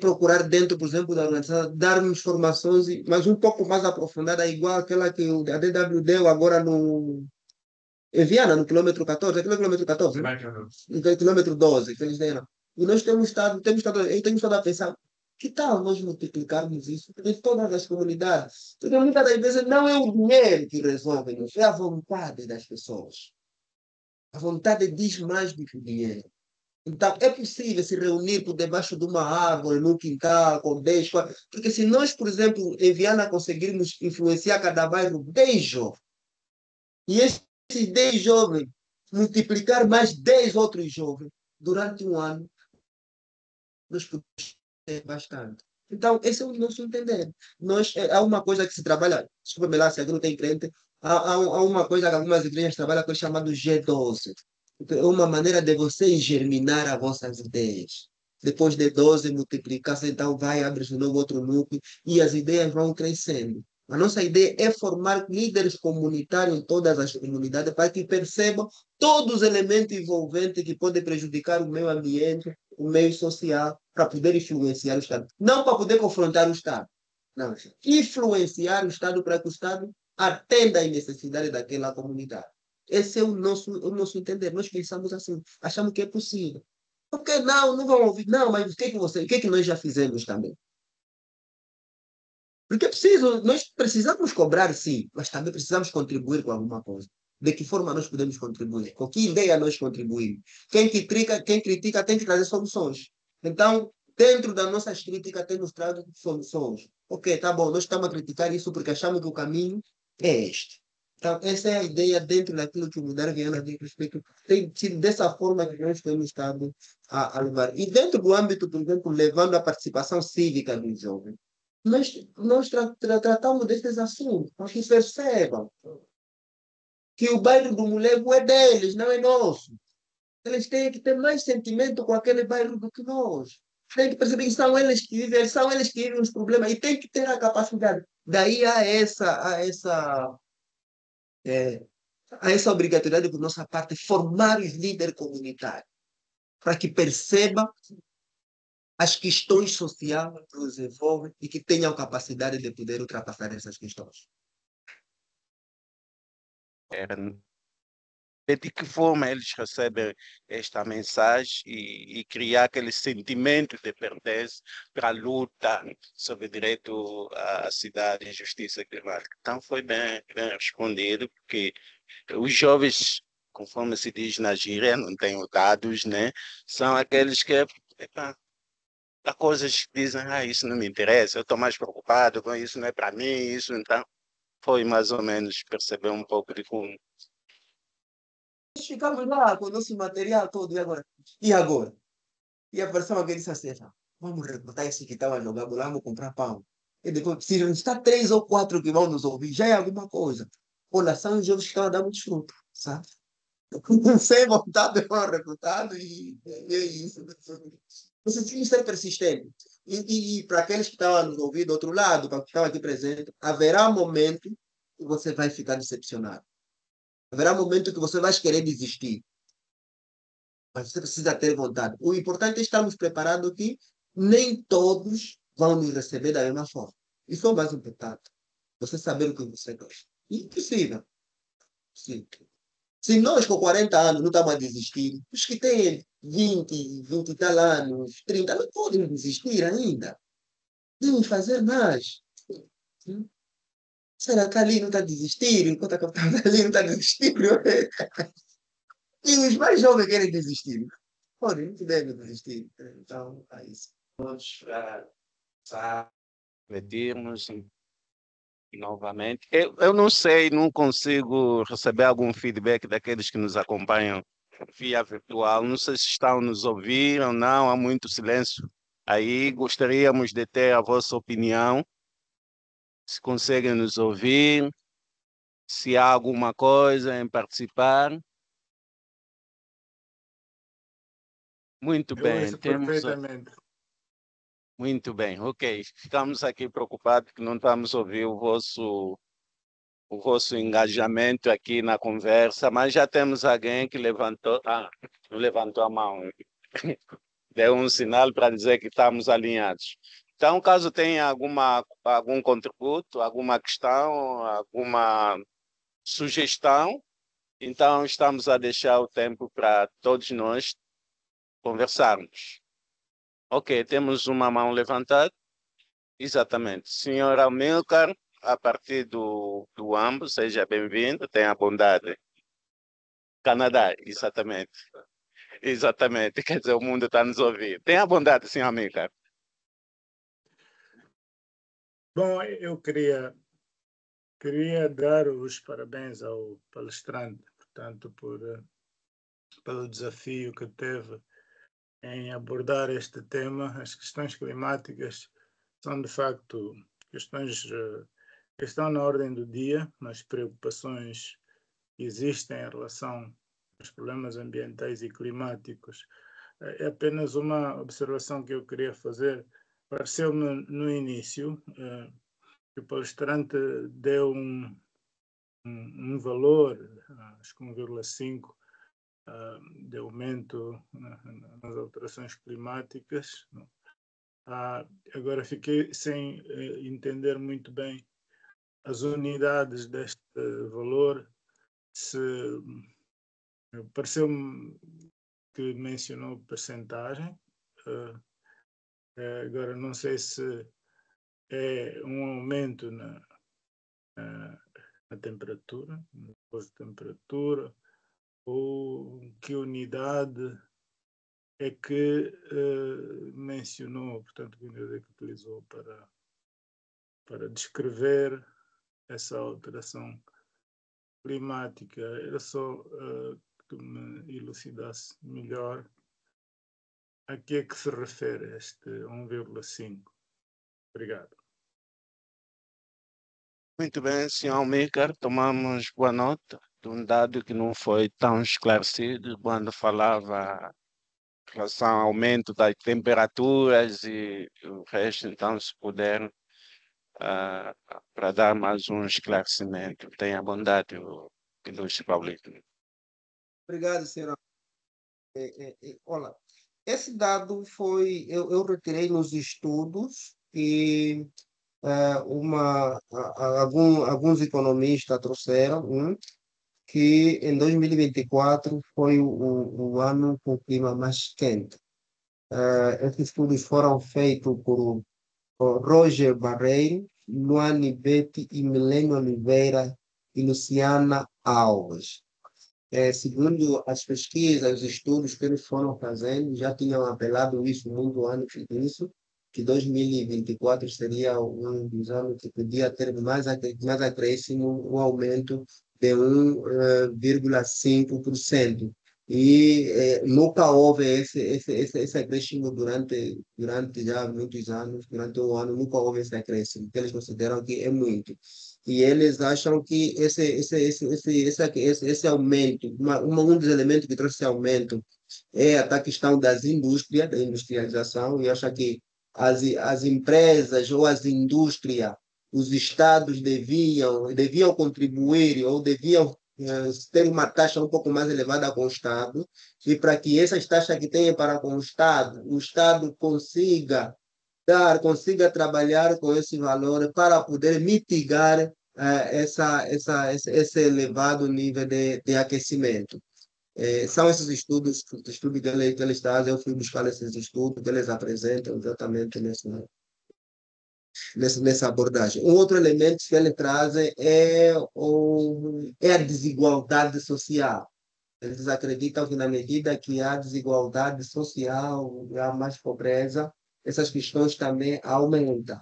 Speaker 2: procurar dentro, por exemplo, da organização, dar-nos informações, mas um pouco mais aprofundada, igual aquela que a DW deu agora em Viana, no quilômetro 14, aquele quilômetro 14, né? No quilômetro 12, que eles deram. E nós eu tenho estado a pensar, que tal nós multiplicarmos isso em todas as comunidades? Porque muitas das vezes não é o dinheiro que resolve, é a vontade das pessoas. A vontade diz mais do que o dinheiro. Então, é possível se reunir por debaixo de uma árvore, num quintal, com 10, 4. Porque se nós, por exemplo, em Viana conseguirmos influenciar cada bairro 10 jovens, e esses 10 jovens multiplicar mais 10 outros jovens, durante um ano, nós podemos ter bastante. Então, esse é o nosso entender. Há uma coisa que se trabalha, desculpa-me lá se alguém não tem crente, há uma coisa que algumas igrejas trabalham que é chamado G12. É uma maneira de você germinar as vossas ideias. Depois de 12 multiplicar, então vai, abre de novo outro núcleo e as ideias vão crescendo. A nossa ideia é formar líderes comunitários em todas as comunidades para que percebam todos os elementos envolventes que podem prejudicar o meio ambiente, o meio social, para poder influenciar o Estado. Não para poder confrontar o Estado. Não. Influenciar o Estado para que o Estado atenda às necessidades daquela comunidade. Esse é o nosso entender. Nós pensamos assim, achamos que é possível. Por que não vão ouvir? Não, mas o que nós já fizemos também? Porque nós precisamos cobrar, sim, mas também precisamos contribuir com alguma coisa. De que forma nós podemos contribuir? Com que ideia nós contribuímos? Quem critica tem que trazer soluções. Então, dentro das nossas críticas, temos trazido soluções. Ok, tá bom, nós estamos a criticar isso porque achamos que o caminho é este. Então, essa é a ideia dentro daquilo que o Mudar Viana diz respeito. Tem sido dessa forma que nós temos estado a levar. E dentro do âmbito, por exemplo, levando a participação cívica dos jovens, nós tratamos desses assuntos, para que percebam que o bairro do Mulego é deles, não é nosso. Eles têm que ter mais sentimento com aquele bairro do que nós. Tem que perceber que são eles que vivem os problemas e tem que ter a capacidade. Daí a essa obrigatoriedade por nossa parte formar os líderes comunitários. para que perceba as questões sociais que os envolvem e que tenham capacidade de poder ultrapassar essas questões.
Speaker 1: De que forma eles recebem esta mensagem e criar aquele sentimento de pertença para a luta sobre o direito à cidade e justiça climática. Então foi bem respondido, porque os jovens, conforme se diz na gíria, não tenho dados, né? São aqueles que epa, há coisas que dizem, isso não me interessa, eu estou mais preocupado com isso, não é para mim, isso, então foi mais ou menos perceber um pouco de como.
Speaker 2: Nós ficamos lá com o nosso material todo, e agora? E agora? E apareceu alguém e disse assim, vamos recrutar esses que estavam jogando lá, vamos comprar pão. E depois, se não está 3 ou 4 que vão nos ouvir, já é alguma coisa. Olha, são os jovens que estão a dar muito fruto, sabe? Sem vontade, foram recrutados e é isso. Você tem que ser persistente. E para aqueles que estavam nos ouvindo do outro lado, para que estavam aqui presentes, haverá um momento que você vai ficar decepcionado. Haverá um momento que você vai querer desistir. Mas você precisa ter vontade. O importante é estarmos preparados que nem todos vão nos receber da mesma forma. Isso é o mais importante. Você saber o que você gosta. Impossível. Sim. Se nós com 40 anos não estamos a desistir, os que têm 20 e tal anos, 30, não podem desistir ainda. Devem fazer mais. Será que ali não está a desistir? Enquanto a capital ali não está a desistir? E os mais jovens querem desistir. Olha, não devem desistir. Então, é isso.
Speaker 1: Vamos repetirmos novamente. Eu não sei, não consigo receber algum feedback daqueles que nos acompanham via virtual. Não sei se estão a nos ouvir ou não, há muito silêncio. Aí gostaríamos de ter a vossa opinião, se conseguem nos ouvir, se há alguma coisa em participar. Muito
Speaker 6: Eu
Speaker 1: bem,
Speaker 6: ouço perfeitamente.
Speaker 1: muito bem, ok. Ficamos aqui preocupados que não estamos a ouvir o vosso engajamento aqui na conversa, mas já temos alguém que não levantou a mão, deu um sinal para dizer que estamos alinhados. Então, caso tenha algum contributo, alguma questão, alguma sugestão, então estamos a deixar o tempo para todos nós conversarmos. Ok, temos uma mão levantada. Exatamente. Senhor Amilcar, a partir do AMBO, seja bem-vindo, tenha bondade. Canadá, exatamente. Exatamente, quer dizer, o mundo está nos ouvindo. Tenha bondade, senhor Amilcar.
Speaker 6: Bom, eu queria dar os parabéns ao palestrante, portanto, pelo desafio que teve em abordar este tema. As questões climáticas são, de facto, questões que estão na ordem do dia, as preocupações que existem em relação aos problemas ambientais e climáticos. É apenas uma observação que eu queria fazer. Pareceu-me no início que o palestrante deu um valor, acho que 1,5, de aumento nas alterações climáticas. Agora fiquei sem entender muito bem as unidades deste valor. Pareceu-me que mencionou percentagem. Agora não sei se é um aumento na temperatura, no posto de temperatura, ou que unidade é que mencionou, portanto, que unidade é que utilizou para descrever essa alteração climática. Era só que me elucidasse melhor a que é que se refere este 1,5. Obrigado.
Speaker 1: Muito bem, senhor Amilcar, tomamos boa nota de um dado que não foi tão esclarecido quando falava em relação ao aumento das temperaturas e o resto, então, se puder, para dar mais um esclarecimento. Tenha bondade, ilustre Paulito.
Speaker 2: Obrigado, senhora. Olha, esse dado foi, eu retirei nos estudos que alguns economistas trouxeram, que em 2024 foi o ano com o clima mais quente. Esses estudos foram feitos por Roger Barreiro, Luane Betty e Milênio Oliveira e Luciana Alves. Segundo as pesquisas, os estudos que eles foram fazendo, já tinham apelado isso muito antes disso, que 2024 seria um dos anos que podia ter mais acréscimo, um aumento de 1,5%. E nunca houve esse acréscimo durante já muitos anos, durante um ano, nunca houve esse acréscimo, que eles consideram que é muito. E eles acham que esse aumento, um dos elementos que trouxe esse aumento é a questão das indústrias, da industrialização, e acha que as empresas ou as indústrias, os estados deviam contribuir ou deviam ter uma taxa um pouco mais elevada com o Estado, e para que essas taxas que tem para com o Estado consiga trabalhar com esse valor para poder mitigar esse elevado nível de aquecimento. São esses estudos que eles trazem, eu fui buscar esses estudos que eles apresentam exatamente nessa abordagem. Um outro elemento que ele traz é a desigualdade social. Eles acreditam que na medida que há desigualdade social, há mais pobreza, essas questões também aumentam.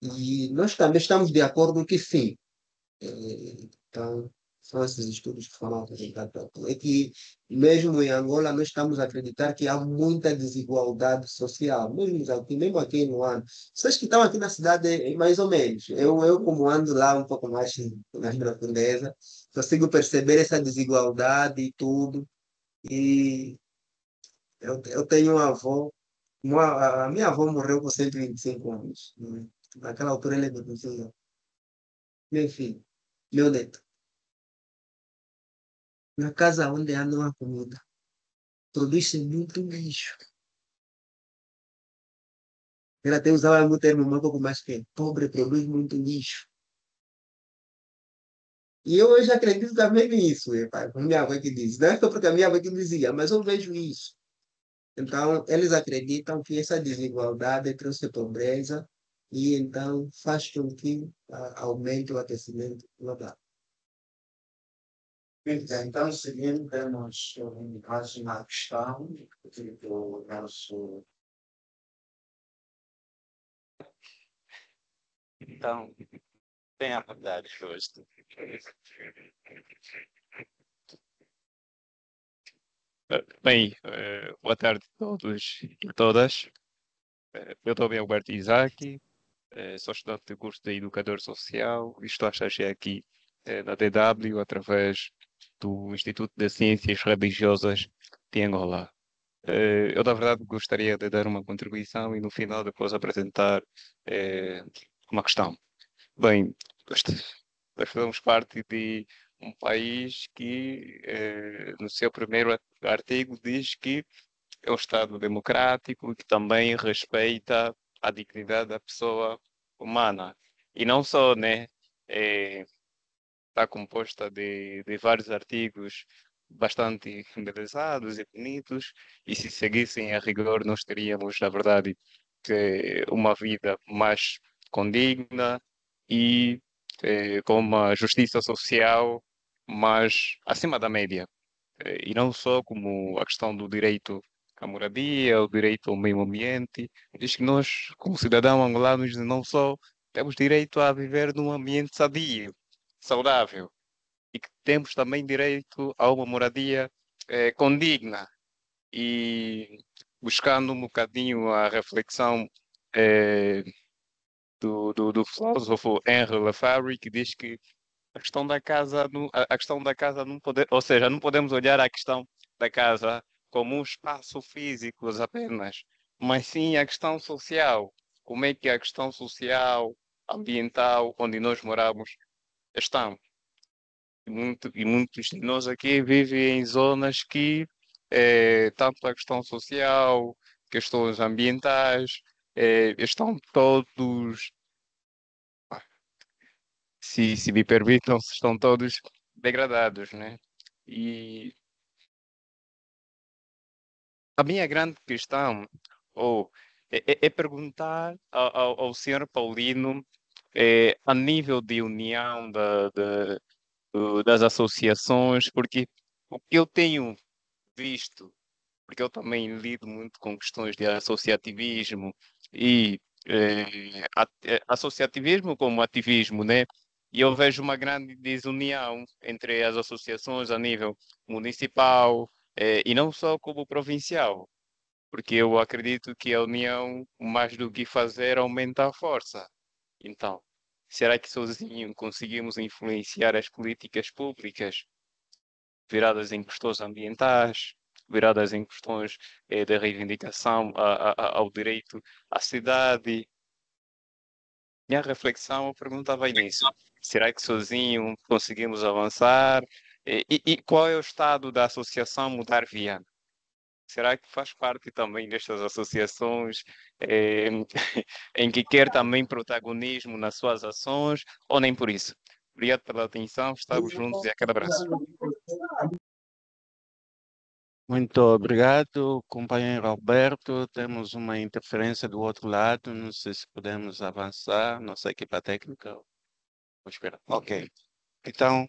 Speaker 2: E nós também estamos de acordo que sim. Então, são esses estudos que falam é que mesmo em Angola nós estamos a acreditar que há muita desigualdade social, mesmo aqui no ano. Vocês que estão aqui na cidade, mais ou menos. Eu como ando lá um pouco mais na profundeza, consigo perceber essa desigualdade e tudo. E eu tenho uma avó, a minha avó morreu com 125 anos. Né? Naquela altura ele me dizia, meu filho, meu neto, na casa onde há não há comida, produz-se muito lixo. Ela até usava um termo um pouco mais que pobre produz muito lixo. E eu hoje acredito também nisso, pai, como minha avó que diz. Não é só porque a minha avó que dizia, mas eu vejo isso. Então, eles acreditam que essa desigualdade trouxe pobreza e então faz com que aumente o aquecimento global.
Speaker 5: Então, seguindo, temos mais uma questão do nosso.
Speaker 1: Então, tem a verdade hoje.
Speaker 4: Bem, boa tarde a todos e todas. Eu estou bem Alberto Isaac, sou estudante do curso de Educador Social e estou a estagiar aqui na DW através do Instituto de Ciências Religiosas de Angola. Eu, na verdade, gostaria de dar uma contribuição e no final depois apresentar uma questão. Bem, nós fazemos parte de um país que, no seu primeiro artigo, diz que é um Estado democrático que também respeita a dignidade da pessoa humana. E não só, né? Está composta de vários artigos bastante embelezados e bonitos, e se seguissem a rigor, nós teríamos, na verdade, uma vida mais condigna e com uma justiça social mais acima da média. E não só como a questão do direito à moradia, o direito ao meio ambiente, diz que nós, como cidadãos angolanos, não só temos direito a viver num ambiente sadio, saudável, e que temos também direito a uma moradia condigna. E buscando um bocadinho a reflexão eh, do filósofo Henri Lefebvre, que diz que a questão da casa, a questão da casa não pode, ou seja, não podemos olhar a questão da casa como um espaço físico apenas, mas sim a questão social. Como é que a questão social, ambiental, onde nós moramos, estão? E muitos de nós aqui vivem em zonas que tanto a questão social, questões ambientais, estão todos, se me permitam, estão todos degradados, né? E a minha grande questão é perguntar ao senhor Paulino, a nível de união das associações, porque o que eu tenho visto, porque eu também lido muito com questões de associativismo e associativismo como ativismo, né? E eu vejo uma grande desunião entre as associações a nível municipal, e não só como provincial, porque eu acredito que a união, mais do que fazer, aumenta a força. Então, será que sozinho conseguimos influenciar as políticas públicas viradas em questões ambientais, viradas em questões de reivindicação ao direito à cidade? Minha reflexão, a pergunta vai nisso. Será que sozinho conseguimos avançar? E qual é o estado da associação Mudar Viana? Será que faz parte também destas associações em que quer também protagonismo nas suas ações ou nem por isso? Obrigado pela atenção, estamos juntos e aquele abraço.
Speaker 1: Muito obrigado, companheiro Alberto. Temos uma interferência do outro lado. Não sei se podemos avançar. Nossa equipa técnica. Vou esperar. Ok. Então, o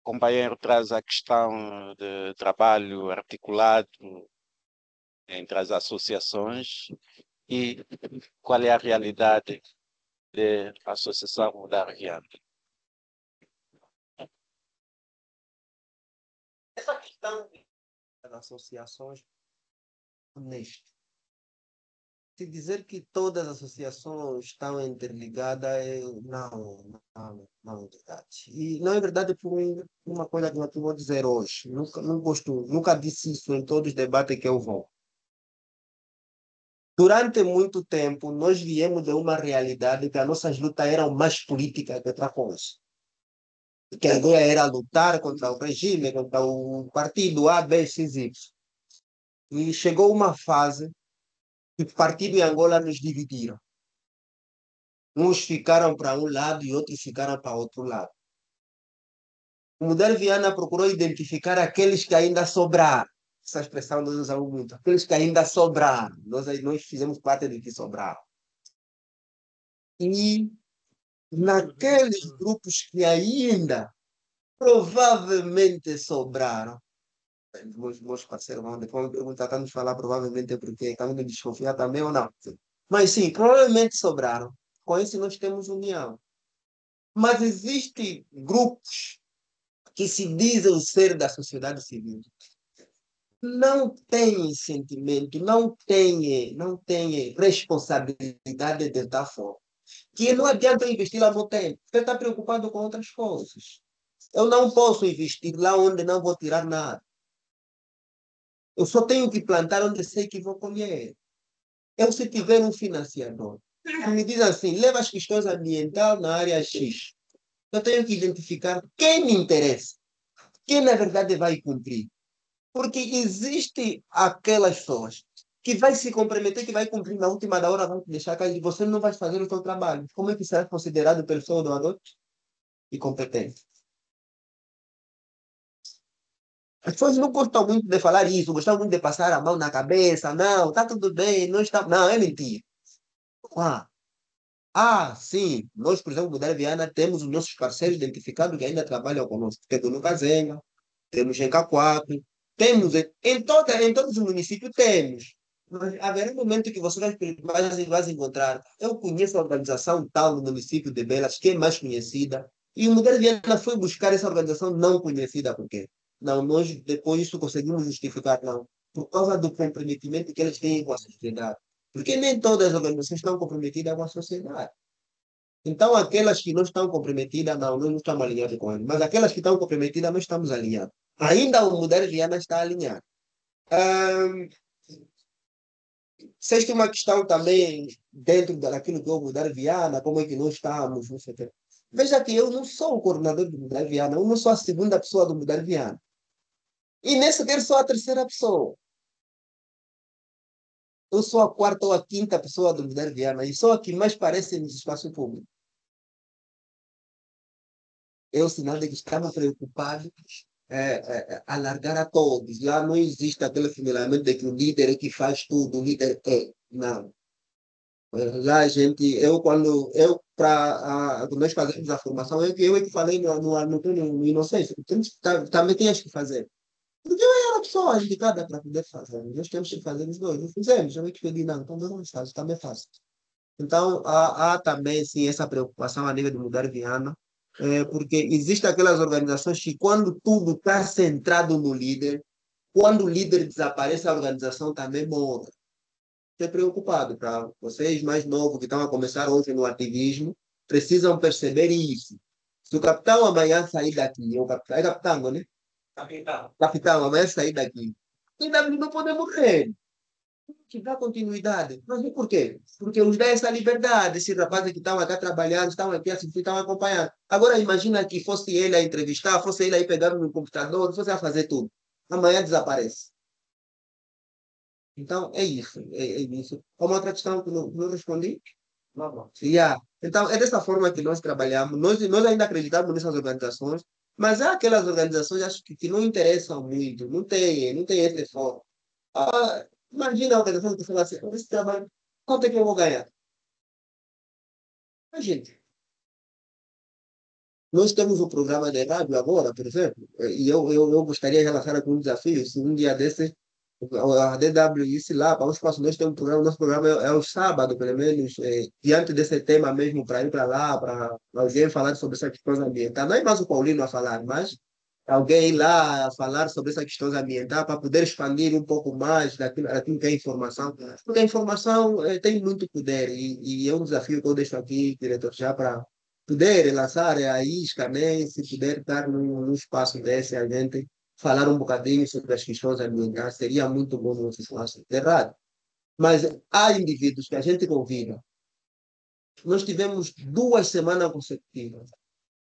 Speaker 1: companheiro traz a questão de trabalho articulado entre as associações e qual é a realidade da Associação Mudar Viana.
Speaker 2: Essa questão das associações, honesto. Se dizer que todas as associações estão interligadas, não é verdade. E não é verdade por uma coisa que eu vou dizer hoje. Nunca disse isso em todos os debates que eu vou. Durante muito tempo, nós viemos de uma realidade que as nossas lutas eram mais políticas que outra coisa. Que a ideia era lutar contra o regime, contra o partido A, B, X, Y. E chegou uma fase que o partido em Angola nos dividiram. Uns ficaram para um lado e outros ficaram para outro lado. O Mudar Viana procurou identificar aqueles que ainda sobraram. Essa expressão nós usamos muito. Aqueles que ainda sobraram. Nós fizemos parte do que sobraram. E naqueles grupos que ainda provavelmente sobraram, meus parceiros vão depois tentando falar provavelmente porque estamos de desconfiar também ou não. Mas sim, provavelmente sobraram. Com isso nós temos união. Mas existem grupos que se dizem ser da sociedade civil. Não têm sentimento, não têm responsabilidade de tal forma. Que não adianta investir lá no tempo. Você está preocupado com outras coisas. Eu não posso investir lá onde não vou tirar nada. Eu só tenho que plantar onde sei que vou colher. Eu, se tiver um financiador, me diz assim, leva as questões ambientais na área X. Eu tenho que identificar quem me interessa, quem na verdade vai cumprir. Porque existe aquelas pessoas que vai se comprometer, que vai cumprir na última da hora, vão te deixar cair e você não vai fazer o seu trabalho. Como é que será considerado pessoa doador e competente? As pessoas não gostam muito de falar isso, gostam muito de passar a mão na cabeça. Não, está tudo bem, não está. Não, é mentira. Sim, nós, por exemplo, Mudar Viana, temos os nossos parceiros identificados que ainda trabalham conosco. Temos no Cazenga, temos em Cacoape, temos em todos os municípios, temos. Mas haverá um momento que você vai encontrar. Eu conheço a organização tal no município de Belas, que é mais conhecida, e o Mudar Viana foi buscar essa organização não conhecida. Por quê? Não, nós depois isso conseguimos justificar, não. Por causa do comprometimento que eles têm com a sociedade. Porque nem todas as organizações estão comprometidas com a sociedade. Então, aquelas que não estão comprometidas, nós não estamos alinhados com eles. Mas aquelas que estão comprometidas, nós estamos alinhados. Ainda o Mudar Viana está alinhado. Vocês têm uma questão também dentro daquilo que é o Mudar Viana, como é que nós estamos, não sei o quê. Veja que eu não sou o coordenador do Mudar Viana, eu não sou a segunda pessoa do Mudar Viana. E nem sequer sou a terceira pessoa. Eu sou a quarta ou a quinta pessoa do Mudar Viana e sou a que mais parece no espaço público. É o sinal de que estava preocupado alargar a todos. Lá não existe aquele funcionamento de que o líder é que faz tudo, o líder é. Não. Lá a gente, quando nós fazemos a formação, eu é que falei no Inocência, também tens que fazer. Porque eu era a pessoa indicada para poder fazer. Nós temos que fazer os dois. Não fizemos, eu é que pedi, não, então vamos fazer, também faço. Então, há também, sim, essa preocupação a nível de mudar Viana, porque existem aquelas organizações que, quando tudo está centrado no líder, quando o líder desaparece, a organização também morre. Estou preocupado para vocês mais novos que estão a começar hoje no ativismo, precisam perceber isso. Se o capitão amanhã sair daqui, é capitão, né?
Speaker 5: Capitão.
Speaker 2: Capitão, amanhã sair daqui, ainda não pode morrer. Que dá continuidade. Mas e por quê? Porque nos dá essa liberdade. Esses rapazes que estão aqui trabalhando, estão aqui assistindo, estão acompanhando. Agora imagina que fosse ele a entrevistar, fosse ele a pegar no computador, fosse a fazer tudo. Amanhã desaparece. Então, é isso. É isso. Uma outra questão que não respondi?
Speaker 5: Não, não.
Speaker 2: Yeah. Então, é dessa forma que nós trabalhamos. Nós ainda acreditamos nessas organizações, mas há aquelas organizações acho que não interessam muito, não tem esse foco. Imagina a organização que fala assim, esse trabalho, quanto é que eu vou ganhar? A gente. Nós temos um programa de rádio agora, por exemplo, e eu gostaria de lançar algum desafio, se um dia desses a DW disse lá, para os próximos nós temos um programa, nosso programa é o sábado, pelo menos, diante desse tema mesmo, para ir para lá, para alguém falar sobre essa questão ambiental. Não é mais o Paulino a falar, mas alguém lá a falar sobre essa questão ambiental para poder expandir um pouco mais daquilo que é informação. Porque a informação tem muito poder e é um desafio que eu deixo aqui, diretor, já para poder lançar a isca, né? Se puder estar num espaço desse, a gente falar um bocadinho sobre as questões ambientais, seria muito bom no nosso espaço. Errado. Mas há indivíduos que a gente convida. Nós tivemos 2 semanas consecutivas.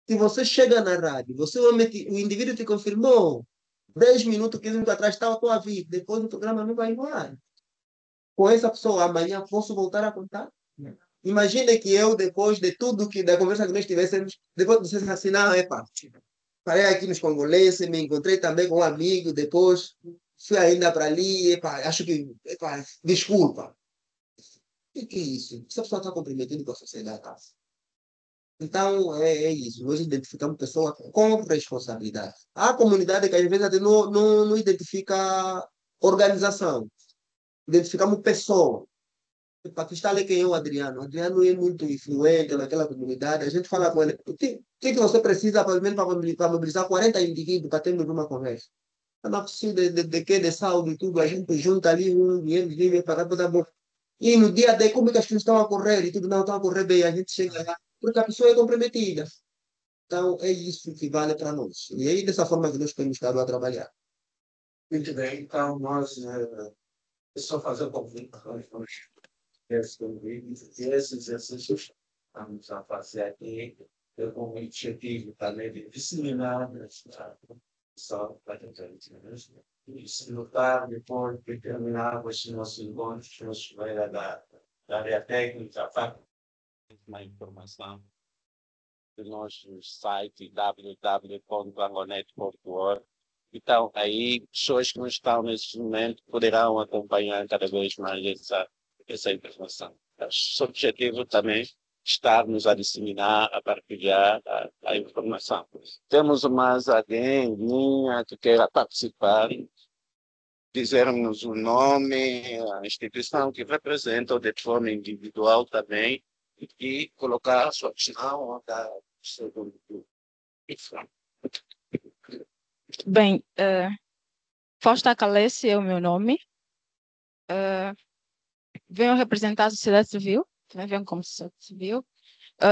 Speaker 2: Se você chega na rádio, o indivíduo te confirmou, 10 minutos, 15 minutos atrás estava a tua vida, depois o programa não vai embora. Com essa pessoa, amanhã posso voltar a contar? Imagine que eu, depois de tudo da conversa que nós tivéssemos, depois de vocês assinar, parei aqui nos congoleses, me encontrei também com um amigo, depois fui ainda para ali, acho que, desculpa. O que é isso? Essa pessoa está comprometida com a sociedade. Então, é isso. Nós identificamos pessoas com responsabilidade. Há comunidade que às vezes até não identifica organização. Identificamos pessoas. Para que está ali quem é o Adriano. O Adriano é muito influente naquela comunidade. A gente fala com ele. O que você precisa, pelo menos, para mobilizar 40 indivíduos para termos uma conversa? Não precisa de saúde e tudo. A gente junta ali um dinheiro, vive para poder. E no dia de como é que as coisas estão a correr e tudo não estão a correr bem, a gente chega lá, porque a pessoa é comprometida. Então, é isso que vale para nós. E aí, dessa forma que nós temos estado a trabalhar.
Speaker 5: Muito bem, então nós é só fazer o convite para nós esse convite e esses exercícios vamos a fazer aqui com o objetivo também de disseminar só para e se lutar depois de terminar com os nossos encontros, os colegas da área técnica,
Speaker 1: Uma informação do nosso site www.angonet.org. Então, aí, pessoas que não estão nesse momento poderão acompanhar cada vez mais essa informação. O objetivo também é estarmos a disseminar, a partilhar a informação. Temos mais alguém, linha, que queira participar, dizer-nos o nome, a instituição que representa, ou de forma individual também, e colocar a sua questão ou dar o seu contributo.
Speaker 7: Bem, Fausta Calesse é o meu nome. Venho representar a sociedade civil, também venho como sociedade civil.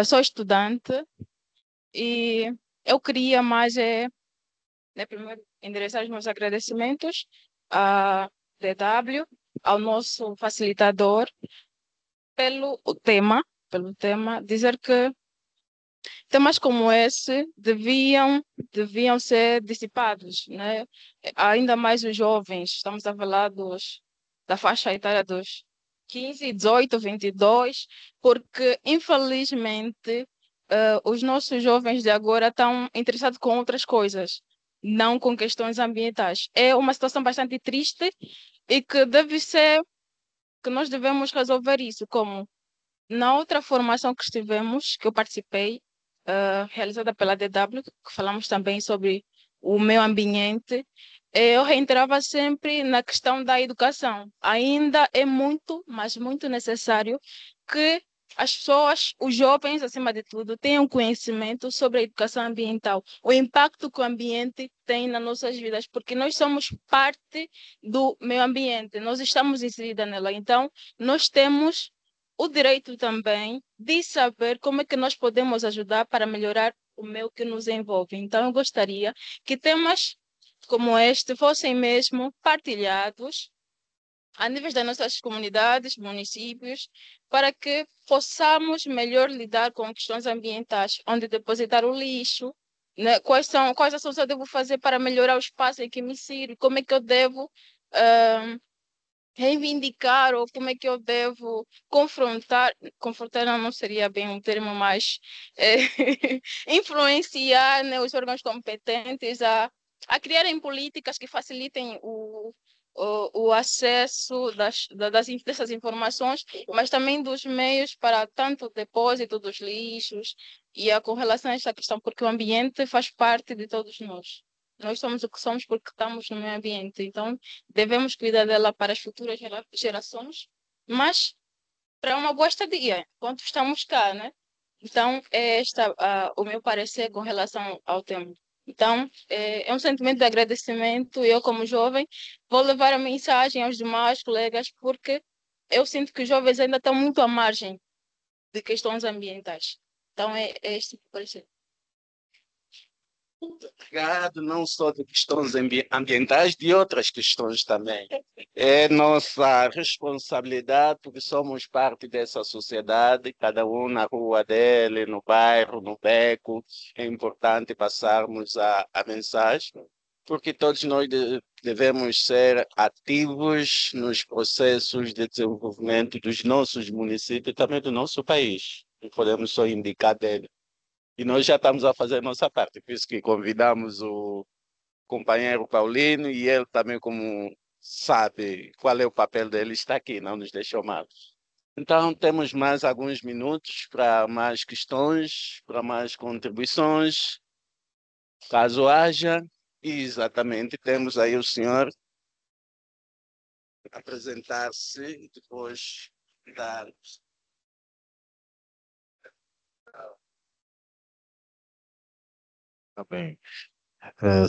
Speaker 7: Sou estudante e eu queria mais, primeiro, endereçar os meus agradecimentos à DW, ao nosso facilitador, pelo tema, dizer que temas como esse deviam ser dissipados, né? Ainda mais os jovens, estamos a falar da faixa etária dos 15, 18, 22, porque infelizmente os nossos jovens de agora estão interessados com outras coisas, não com questões ambientais. É uma situação bastante triste e que nós devemos resolver isso, como na outra formação que estivemos, que eu participei, realizada pela DW, que falamos também sobre o meio ambiente, eu reiterava sempre na questão da educação. Ainda é muito, mas muito necessário que as pessoas, os jovens, acima de tudo, tenham conhecimento sobre a educação ambiental, o impacto que o ambiente tem nas nossas vidas, porque nós somos parte do meio ambiente, nós estamos inseridas nela. Então, nós temos o direito também de saber como é que nós podemos ajudar para melhorar o meio que nos envolve. Então, eu gostaria que temas como este fossem mesmo partilhados a nível das nossas comunidades, municípios, para que possamos melhor lidar com questões ambientais, onde depositar o lixo, né? Quais ações eu devo fazer para melhorar o espaço em que me insiro, como é que eu devo reivindicar ou como é que eu devo confrontar não seria bem um termo, mas influenciar, né, os órgãos competentes a criarem políticas que facilitem o acesso dessas informações, mas também dos meios para tanto o depósito dos lixos com relação a esta questão, porque o ambiente faz parte de todos nós. Nós somos o que somos porque estamos no meio ambiente. Então, devemos cuidar dela para as futuras gerações, mas para uma boa estadia, enquanto estamos cá, né? Então, o meu parecer com relação ao tema. Então, é um sentimento de agradecimento. Eu, como jovem, vou levar a mensagem aos demais colegas, porque eu sinto que os jovens ainda estão muito à margem de questões ambientais. Então, é este o parecer.
Speaker 1: Obrigado, não só de questões ambientais, de outras questões também. É nossa responsabilidade, porque somos parte dessa sociedade, cada um na rua dele, no bairro, no beco. É importante passarmos a mensagem, porque todos nós devemos ser ativos nos processos de desenvolvimento dos nossos municípios e também do nosso país. Não podemos só indicar dele. E nós já estamos a fazer a nossa parte, por isso que convidamos o companheiro Paulino e ele também, como sabe qual é o papel dele, está aqui, não nos deixou mal. Então, temos mais alguns minutos para mais questões, para mais contribuições. Caso haja, exatamente, temos aí o senhor apresentar-se e depois dar.
Speaker 8: Tá bem.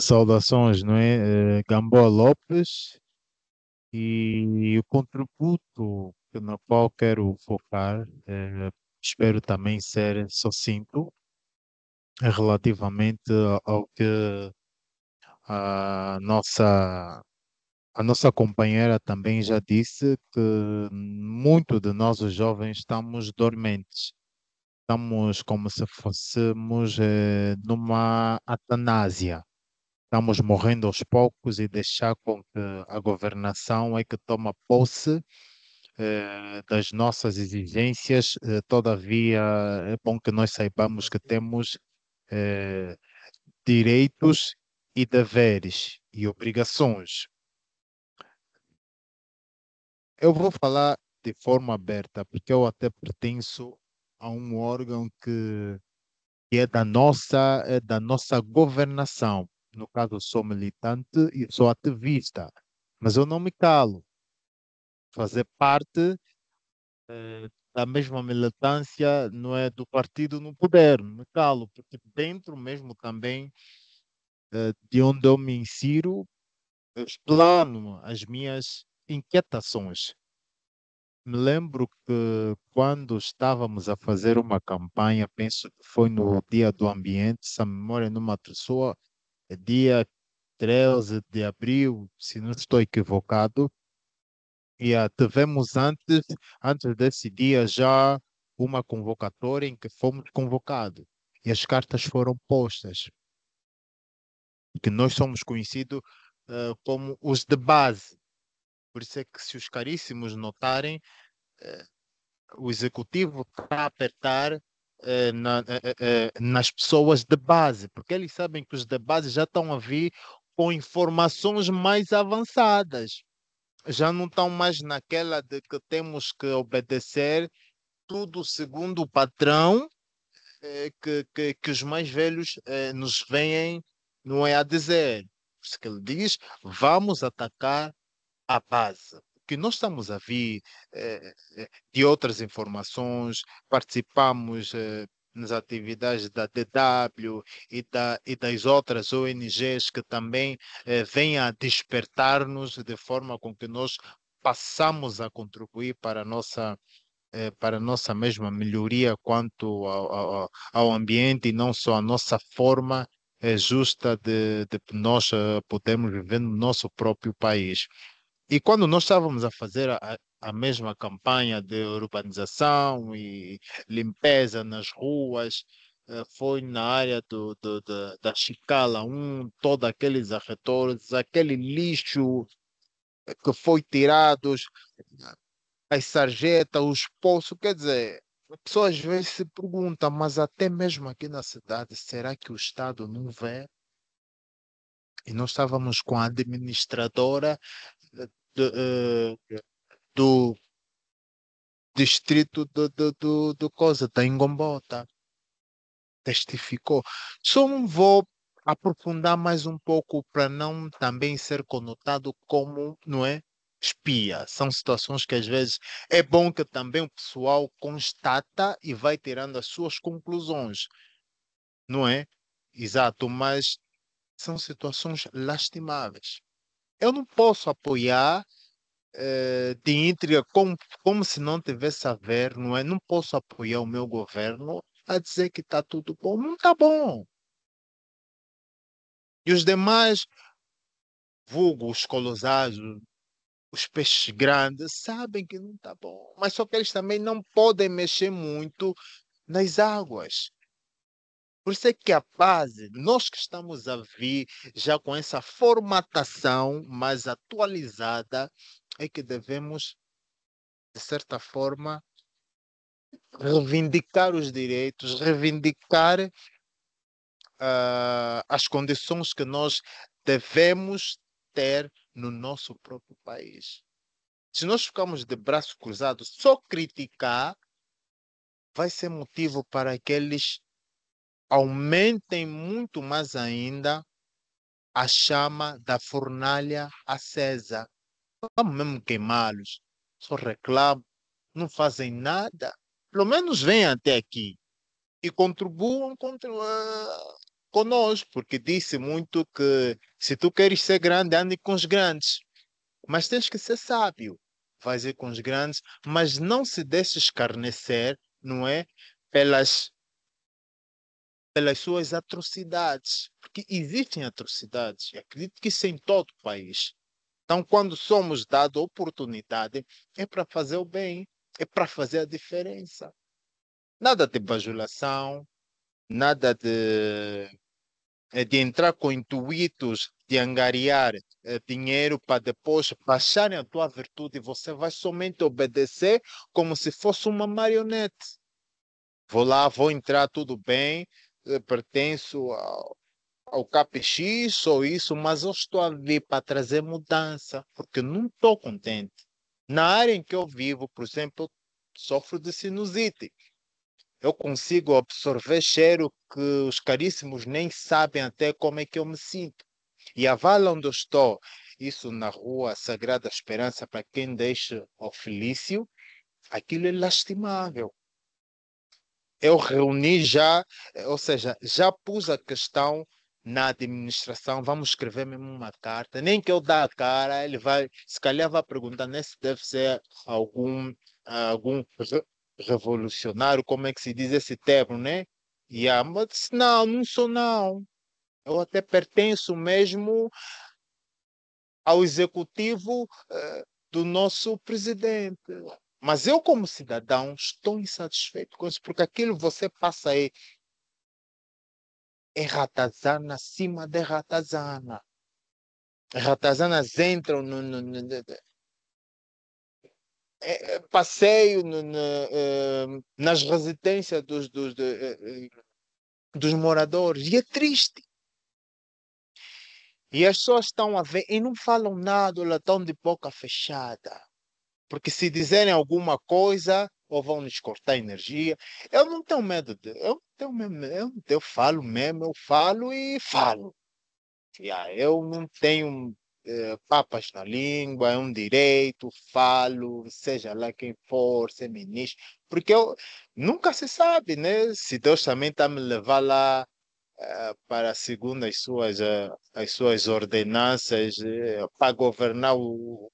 Speaker 8: Saudações, não é? Gamboa Lopes, e o contributo no qual quero focar, espero também ser sucinto, relativamente ao que a nossa companheira também já disse, que muito de nós, os jovens, estamos dormentes. Estamos como se fôssemos numa atanásia. Estamos morrendo aos poucos e deixar com que a governação é que toma posse das nossas exigências. Todavia, é bom que nós saibamos que temos eh, direitos e deveres e obrigações. Eu vou falar de forma aberta, porque eu até pertenço a um órgão que é da nossa governação. No caso, eu sou militante e sou ativista, mas eu não me calo. Fazer parte da mesma militância não é do partido no poder, não me calo, porque dentro mesmo também de onde eu me insiro, eu explano as minhas inquietações. Me lembro que quando estávamos a fazer uma campanha, penso que foi no Dia do Ambiente, se a memória não me atravessou, é dia 13 de abril, se não estou equivocado, e tivemos antes desse dia já uma convocatória em que fomos convocados. e as cartas foram postas, que nós somos conhecidos como os de base. Por isso é que, se os caríssimos notarem, o executivo está a apertar nas pessoas de base, porque eles sabem que os de base já estão a vir com informações mais avançadas. Já não estão mais naquela de que temos que obedecer tudo segundo o patrão que os mais velhos nos vêm, não é, a dizer. Por isso que ele diz, vamos atacar a base. Que nós estamos a vir de outras informações, participamos nas atividades da DW e das outras ONGs que também vêm a despertar-nos de forma com que nós passamos a contribuir para a nossa mesma melhoria quanto ao ambiente e não só a nossa forma justa de nós podermos viver no nosso próprio país. E quando nós estávamos a fazer a mesma campanha de urbanização e limpeza nas ruas, foi na área da Chicala 1, todos aqueles arredores, aquele lixo que foi tirado, as sarjetas, os poços, quer dizer, a pessoa às vezes se pergunta, mas até mesmo aqui na cidade, será que o Estado não vê? E nós estávamos com a administradora do distrito do coisa, da Ingombota, testificou. Só não vou aprofundar mais um pouco para não também ser conotado como, não é, espia. São situações que às vezes é bom que também o pessoal constata e vai tirando as suas conclusões, não é? Exato, mas são situações lastimáveis. Eu não posso apoiar de intriga como se não tivesse a ver, não é? Não posso apoiar o meu governo a dizer que está tudo bom. Não está bom. E os demais, vulgo, os colosais, os peixes grandes, sabem que não está bom. Mas só que eles também não podem mexer muito nas águas. Por isso é que a base, nós que estamos a vir já com essa formatação mais atualizada, é que devemos, de certa forma, reivindicar os direitos, reivindicar as condições que nós devemos ter no nosso próprio país. Se nós ficarmos de braço cruzado, só criticar, vai ser motivo para que eles aumentem muito mais ainda a chama da fornalha acesa. Vamos mesmo queimá-los. Só reclamam, não fazem nada. Pelo menos venham até aqui e contribuam conosco, porque disse muito que se tu queres ser grande, ande com os grandes. Mas tens que ser sábio. Vais ir com os grandes, mas não se deixe escarnecer, não é? Pelas suas atrocidades. Porque existem atrocidades. E acredito que isso em todo o país. Então, quando somos dados a oportunidade, é para fazer o bem, é para fazer a diferença. Nada de bajulação, nada de entrar com intuitos de angariar dinheiro para depois baixarem a tua virtude e você vai somente obedecer como se fosse uma marionete. Vou lá, vou entrar, tudo bem, pertenço ao KPX ou isso, mas eu estou a vir para trazer mudança, porque não estou contente. Na área em que eu vivo, por exemplo, eu sofro de sinusite. Eu consigo absorver cheiro que os caríssimos nem sabem até como é que eu me sinto. E a vala onde eu estou, isso na rua Sagrada Esperança, para quem deixa o Felício, aquilo é lastimável. Eu reuni já, ou seja, já pus a questão na administração, vamos escrever mesmo uma carta, nem que eu dê a cara, ele vai, se calhar vai perguntar nem se deve ser algum revolucionário, como é que se diz esse termo, né? Mas não, não sou não. Eu até pertenço mesmo ao executivo do nosso presidente. Mas eu, como cidadão, estou insatisfeito com isso, porque aquilo você passa aí é ratazana acima de ratazana. Ratazanas entram passeio nas residências dos moradores. E é triste. E as pessoas estão a ver e não falam nada, elas estão de boca fechada. Porque se dizerem alguma coisa, ou vão nos cortar energia. Eu não tenho medo eu não tenho medo, eu falo mesmo, eu falo e falo. Eu não tenho papas na língua, é um direito, falo, seja lá quem for, ser ministro, porque eu nunca se sabe, né? Se Deus também está me levar lá para segundo as suas ordenanças para governar o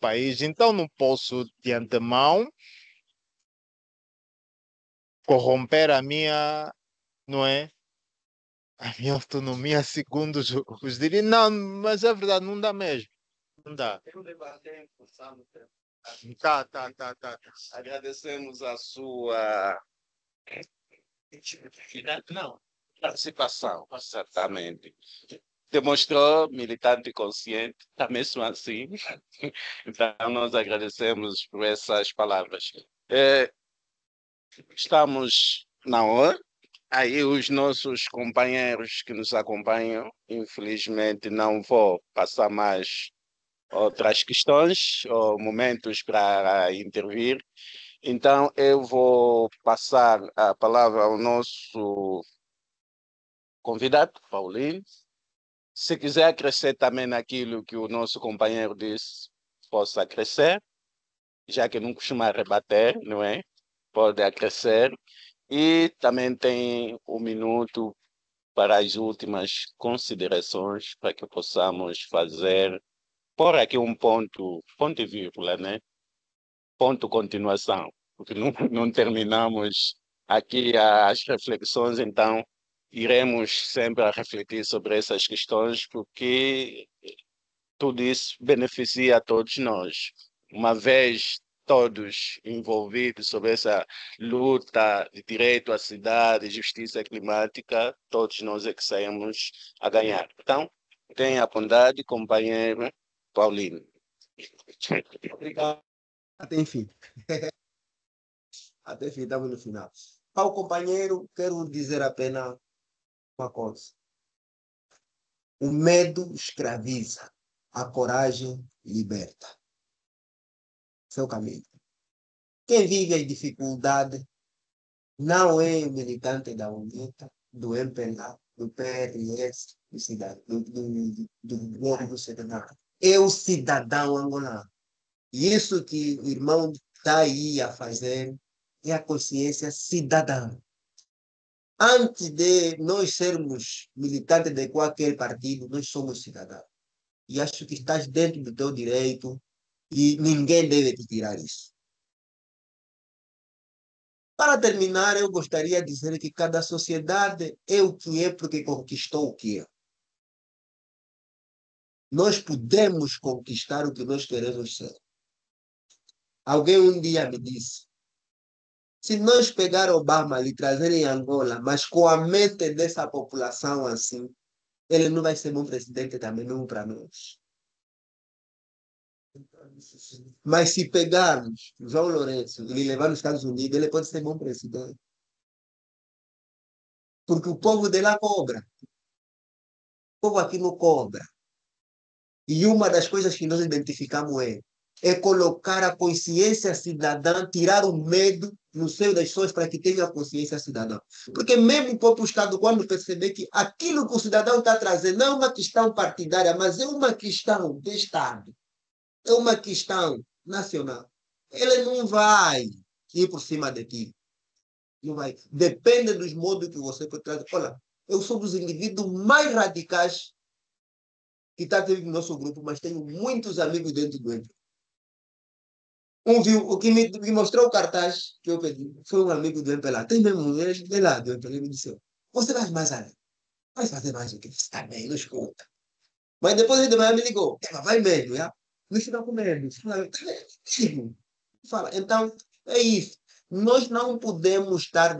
Speaker 8: país, então não posso de antemão corromper a minha, não é? A minha autonomia segundo os direitos. Não, mas é verdade, não dá mesmo. Não dá.
Speaker 2: Eu debatei por Samuel.
Speaker 8: Tá.
Speaker 1: Agradecemos a sua não, participação, certamente. Demonstrou militante consciente, está mesmo assim. Então, nós agradecemos por essas palavras. Estamos na hora. Aí os nossos companheiros que nos acompanham, infelizmente não vou passar mais outras questões ou momentos para intervir. Então eu vou passar a palavra ao nosso convidado, Paulinho. Se quiser acrescer também naquilo que o nosso companheiro disse, possa acrescer, já que não costuma rebater, não é? Pode acrescer. E também tem 1 minuto para as últimas considerações, para que possamos por aqui um ponto e vírgula, né? Ponto continuação, porque não terminamos aqui as reflexões, então iremos sempre a refletir sobre essas questões, porque tudo isso beneficia a todos nós. Uma vez todos envolvidos sobre essa luta de direito à cidade, justiça climática, todos nós é que saímos a ganhar. Então, tenha a bondade, companheiro Paulino.
Speaker 2: Obrigado. Até enfim. Até enfim, estamos no final. Ao companheiro, quero dizer apenas uma coisa. O medo escraviza, a coragem liberta. Seu caminho. Quem vive as dificuldades não é militante da UNITA, do MPLA, do PRS, do governo do cidadão. É o cidadão angolano. E isso que o irmão está aí a fazer é a consciência cidadã. Antes de nós sermos militantes de qualquer partido, nós somos cidadãos. E acho que estás dentro do teu direito e ninguém deve te tirar isso. Para terminar, eu gostaria de dizer que cada sociedade é o que é porque conquistou o que é. Nós podemos conquistar o que nós queremos ser. Alguém um dia me disse, se nós pegar Obama e trazer em Angola, mas com a mente dessa população assim, ele não vai ser bom presidente também, não para nós. Mas se pegarmos João Lourenço e levar nos Estados Unidos, ele pode ser bom presidente. Porque o povo de lá cobra. O povo aqui não cobra. E uma das coisas que nós identificamos é colocar a consciência cidadã, tirar o medo no seio das pessoas para que tenham a consciência cidadã. Porque mesmo o próprio Estado, quando perceber que aquilo que o cidadão está trazendo não é uma questão partidária, mas é uma questão de Estado, é uma questão nacional, ele não vai ir por cima de ti. Não vai. Depende dos modos que você pode trazer. Olha, eu sou dos indivíduos mais radicais que está dentro do nosso grupo, mas tenho muitos amigos dentro do grupo. Viu, o que me mostrou o cartaz que eu pedi foi um amigo do MPLA. Tem mesmo mulheres de lá do MPLA. Ele me disse, você vai mais além. Vai fazer mais do que isso. Está bem, não escuta. Mas depois ele de manhã me ligou. Vai mesmo, já? Não fica com medo. Fala, então, é isso. Nós não podemos estar